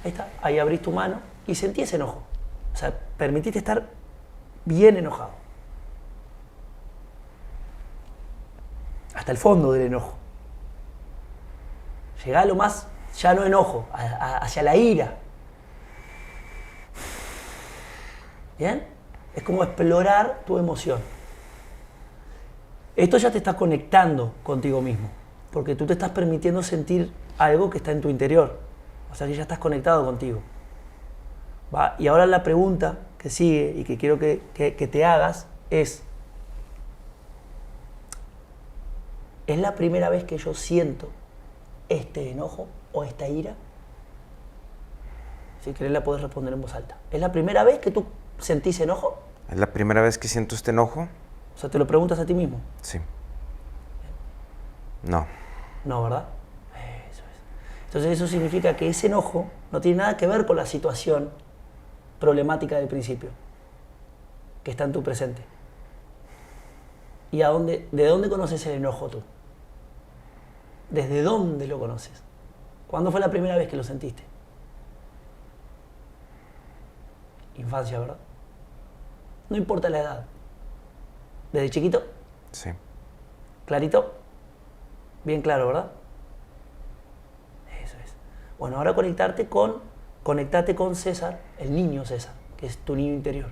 Ahí está. Ahí abrís tu mano y sentí ese enojo. O sea, permitiste estar bien enojado. Hasta el fondo del enojo. Llegá a lo más, ya no enojo, hacia la ira. ¿Bien? Es como explorar tu emoción. Esto ya te está conectando contigo mismo, porque tú te estás permitiendo sentir algo que está en tu interior. O sea que ya estás conectado contigo. ¿Va? Y ahora la pregunta que sigue y que quiero que te hagas es: ¿es la primera vez que yo siento este enojo o esta ira? Si querés la podés responder en voz alta. ¿Es la primera vez que tú sentís enojo? ¿Es la primera vez que siento este enojo? O sea, te lo preguntas a ti mismo. Sí. No. No, ¿verdad? Eso es. Entonces eso significa que ese enojo no tiene nada que ver con la situación problemática del principio, que está en tu presente. ¿Y de dónde conoces el enojo tú? ¿Desde dónde lo conoces? ¿Cuándo fue la primera vez que lo sentiste? Infancia, ¿verdad? No importa la edad. ¿Desde chiquito? Sí. ¿Clarito? Bien claro, ¿verdad? Eso es. Bueno, ahora conectate con César, el niño César, que es tu niño interior.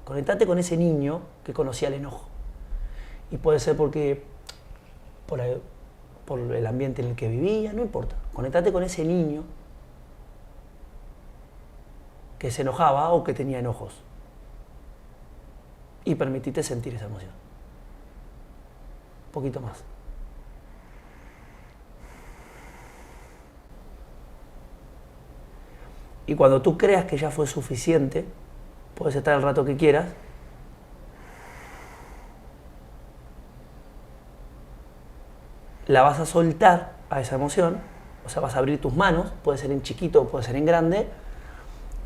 Conectate con ese niño que conocía el enojo. Y puede ser por el ambiente en el que vivía, no importa. Conectate con ese niño que se enojaba o que tenía enojos. Y permitite sentir esa emoción. Un poquito más. Y cuando tú creas que ya fue suficiente, puedes estar el rato que quieras, la vas a soltar a esa emoción, o sea, vas a abrir tus manos, puede ser en chiquito o puede ser en grande,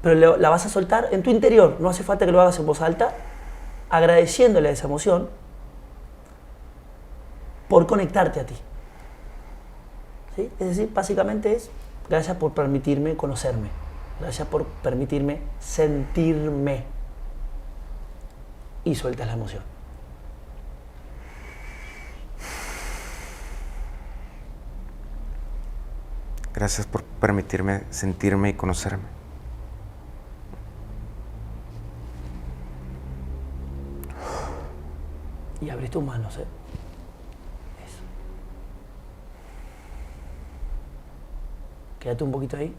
pero la vas a soltar en tu interior, no hace falta que lo hagas en voz alta, agradeciéndole a esa emoción por conectarte a ti. ¿Sí? Es decir, básicamente es gracias por permitirme conocerme, gracias por permitirme sentirme, y sueltas la emoción. Gracias por permitirme sentirme y conocerme. Y abrís tus manos, Eso. Quédate un poquito ahí.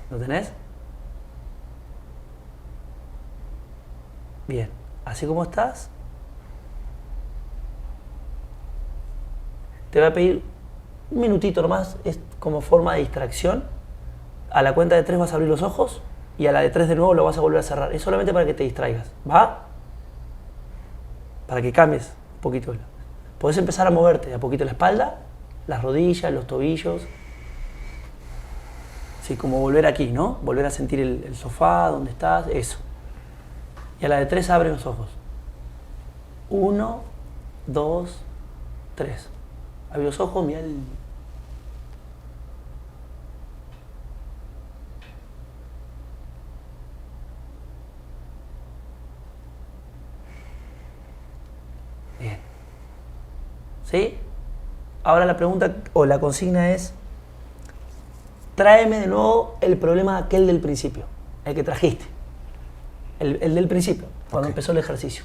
¿Lo tenés? Bien. Así como estás, te voy a pedir un minutito nomás, es como forma de distracción. A la cuenta de 3 vas a abrir los ojos y a la de 3 de nuevo lo vas a volver a cerrar. Es solamente para que te distraigas. ¿Va? Para que cambies un poquito. Podés empezar a moverte de a poquito la espalda, las rodillas, los tobillos. Sí, como volver aquí, ¿no? Volver a sentir el sofá, donde estás, eso. Y a la de 3 abre los ojos. 1, 2, 3. Abre los ojos, mira el... Bien. ¿Sí? Ahora la pregunta o la consigna es: tráeme de nuevo el problema aquel del principio, el que trajiste, el del principio, cuando empezó el ejercicio.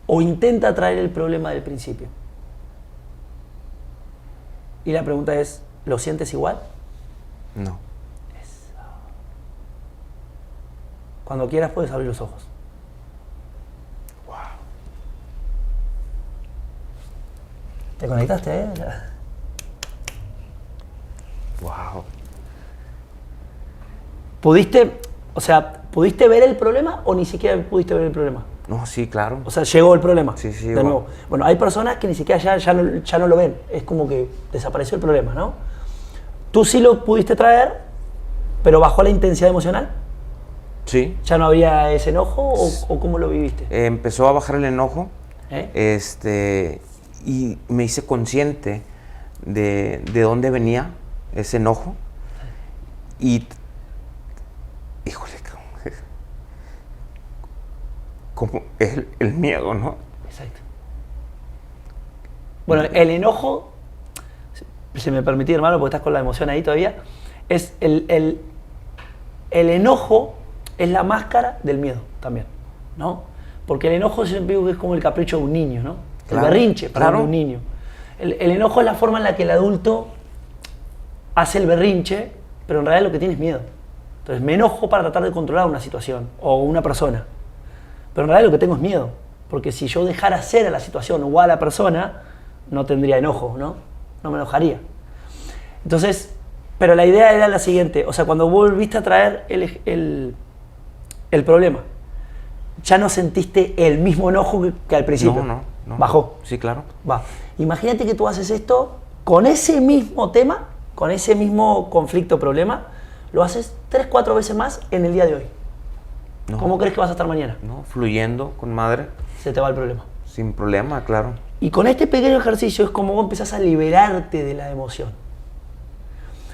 O intenta traer el problema del principio. Y la pregunta es, ¿lo sientes igual? No. Eso. Cuando quieras puedes abrir los ojos. Wow. ¿Te conectaste, Wow. ¿Pudiste ver el problema o ni siquiera pudiste ver el problema? No, sí, claro. O sea, llegó el problema. Sí, de nuevo. Bueno, hay personas que ni siquiera ya no lo ven. Es como que desapareció el problema, ¿no? Tú sí lo pudiste traer, pero bajó la intensidad emocional. Sí. ¿Ya no había ese enojo o cómo lo viviste? Empezó a bajar el enojo. Y me hice consciente de dónde venía ese enojo. Y híjole, como es el miedo, ¿no? Exacto. Bueno, el enojo, si me permitís, hermano, porque estás con la emoción ahí todavía, es el enojo es la máscara del miedo también, ¿no? Porque el enojo siempre digo que es como el capricho de un niño, ¿no? El berrinche para un niño. El enojo es la forma en la que el adulto hace el berrinche, pero en realidad lo que tiene es miedo. Entonces me enojo para tratar de controlar una situación o una persona. Pero en realidad lo que tengo es miedo, porque si yo dejara ser a la situación o a la persona, no tendría enojo, ¿no? No me enojaría. Entonces, Pero la idea era la siguiente, o sea, cuando volviste a traer el problema, ya no sentiste el mismo enojo que al principio. No. Bajó. Sí, claro. Va. Imagínate que tú haces esto con ese mismo tema, con ese mismo conflicto, problema, lo haces 3-4 veces más en el día de hoy. No. ¿Cómo crees que vas a estar mañana? No, fluyendo con madre. Se te va el problema. Sin problema, claro. Y con este pequeño ejercicio es como vos empezás a liberarte de la emoción.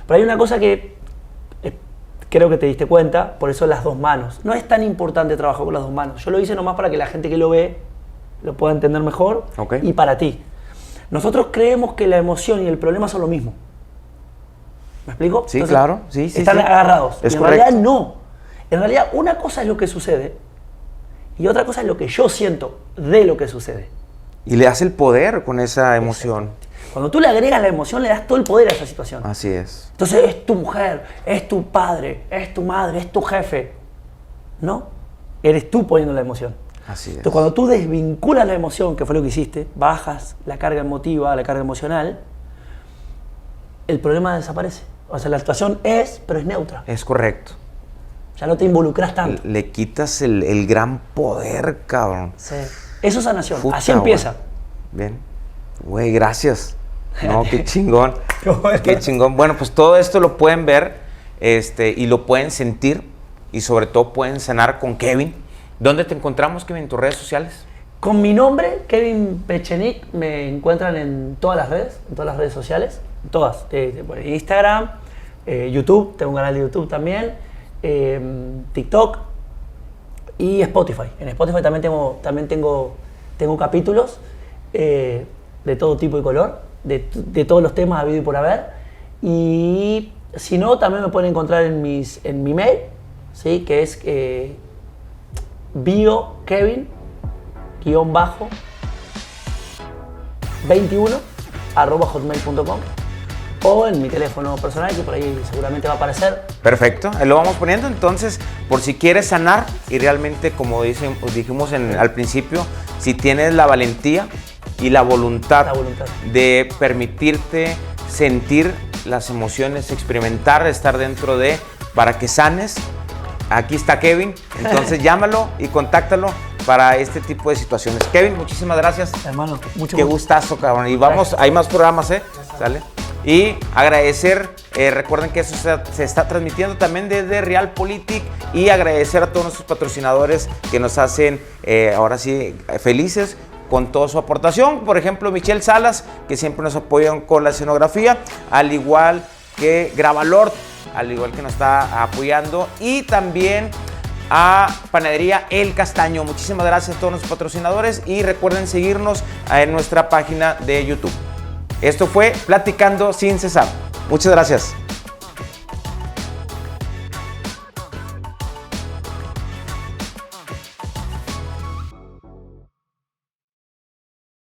Pero hay una cosa que creo que te diste cuenta, por eso las dos manos. No es tan importante trabajar con las dos manos. Yo lo hice nomás para que la gente que lo ve lo pueda entender mejor, Ok. y para ti. Nosotros creemos que la emoción y el problema son lo mismo. ¿Me explico? Sí, Entonces, claro. Sí, están agarrados. Es y en correcto. realidad no. En realidad una cosa es lo que sucede y otra cosa es lo que yo siento de lo que sucede. Y le das el poder con esa emoción. Cuando tú le agregas la emoción, le das todo el poder a esa situación. Así es. Entonces es tu mujer, es tu padre, es tu madre, es tu jefe. ¿No? Eres tú poniendo la emoción. Así es. Entonces cuando tú desvinculas la emoción, que fue lo que hiciste, bajas la carga emotiva, la carga emocional, el problema desaparece. O sea, la situación es, pero es neutra. Es correcto. Ya no te involucras tanto. Le quitas el gran poder, cabrón. Sí. Eso es sanación. Puta, así empieza. Güey. Bien. Güey, gracias. No, qué chingón. Bueno. Qué chingón. Bueno, pues todo esto lo pueden ver y lo pueden sentir y sobre todo pueden sanar con Kevin. ¿Dónde te encontramos, Kevin? ¿En tus redes sociales? Con mi nombre, Kevin Pechenik, me encuentran en todas las redes sociales, todas. Instagram, YouTube, tengo un canal de YouTube también, TikTok y Spotify. En Spotify también tengo capítulos de todo tipo y color, de todos los temas habido y por haber. Y si no, también me pueden encontrar en mi mail, ¿sí? Que es biokevin-21@hotmail.com o en mi teléfono personal, que por ahí seguramente va a aparecer. Perfecto, ahí lo vamos poniendo. Entonces, por si quieres sanar y realmente, como dijimos al principio, si tienes la valentía y la voluntad de permitirte sentir las emociones, experimentar, estar dentro de, para que sanes, aquí está Kevin. Entonces llámalo y contáctalo para este tipo de situaciones. Kevin, muchísimas gracias. Hermano, mucho Qué gusto. gustazo, cabrón. Y vamos, hay más programas, ¿sale? Y agradecer, recuerden que eso se está transmitiendo también desde Realpolitik, y agradecer a todos nuestros patrocinadores que nos hacen, ahora sí, felices con toda su aportación. Por ejemplo, Michelle Salas, que siempre nos apoyan con la escenografía, al igual que Gravalord, al igual que nos está apoyando, y también a Panadería El Castaño. Muchísimas gracias a todos nuestros patrocinadores y recuerden seguirnos en nuestra página de YouTube. Esto fue Platicando Sin Cesar. Muchas gracias.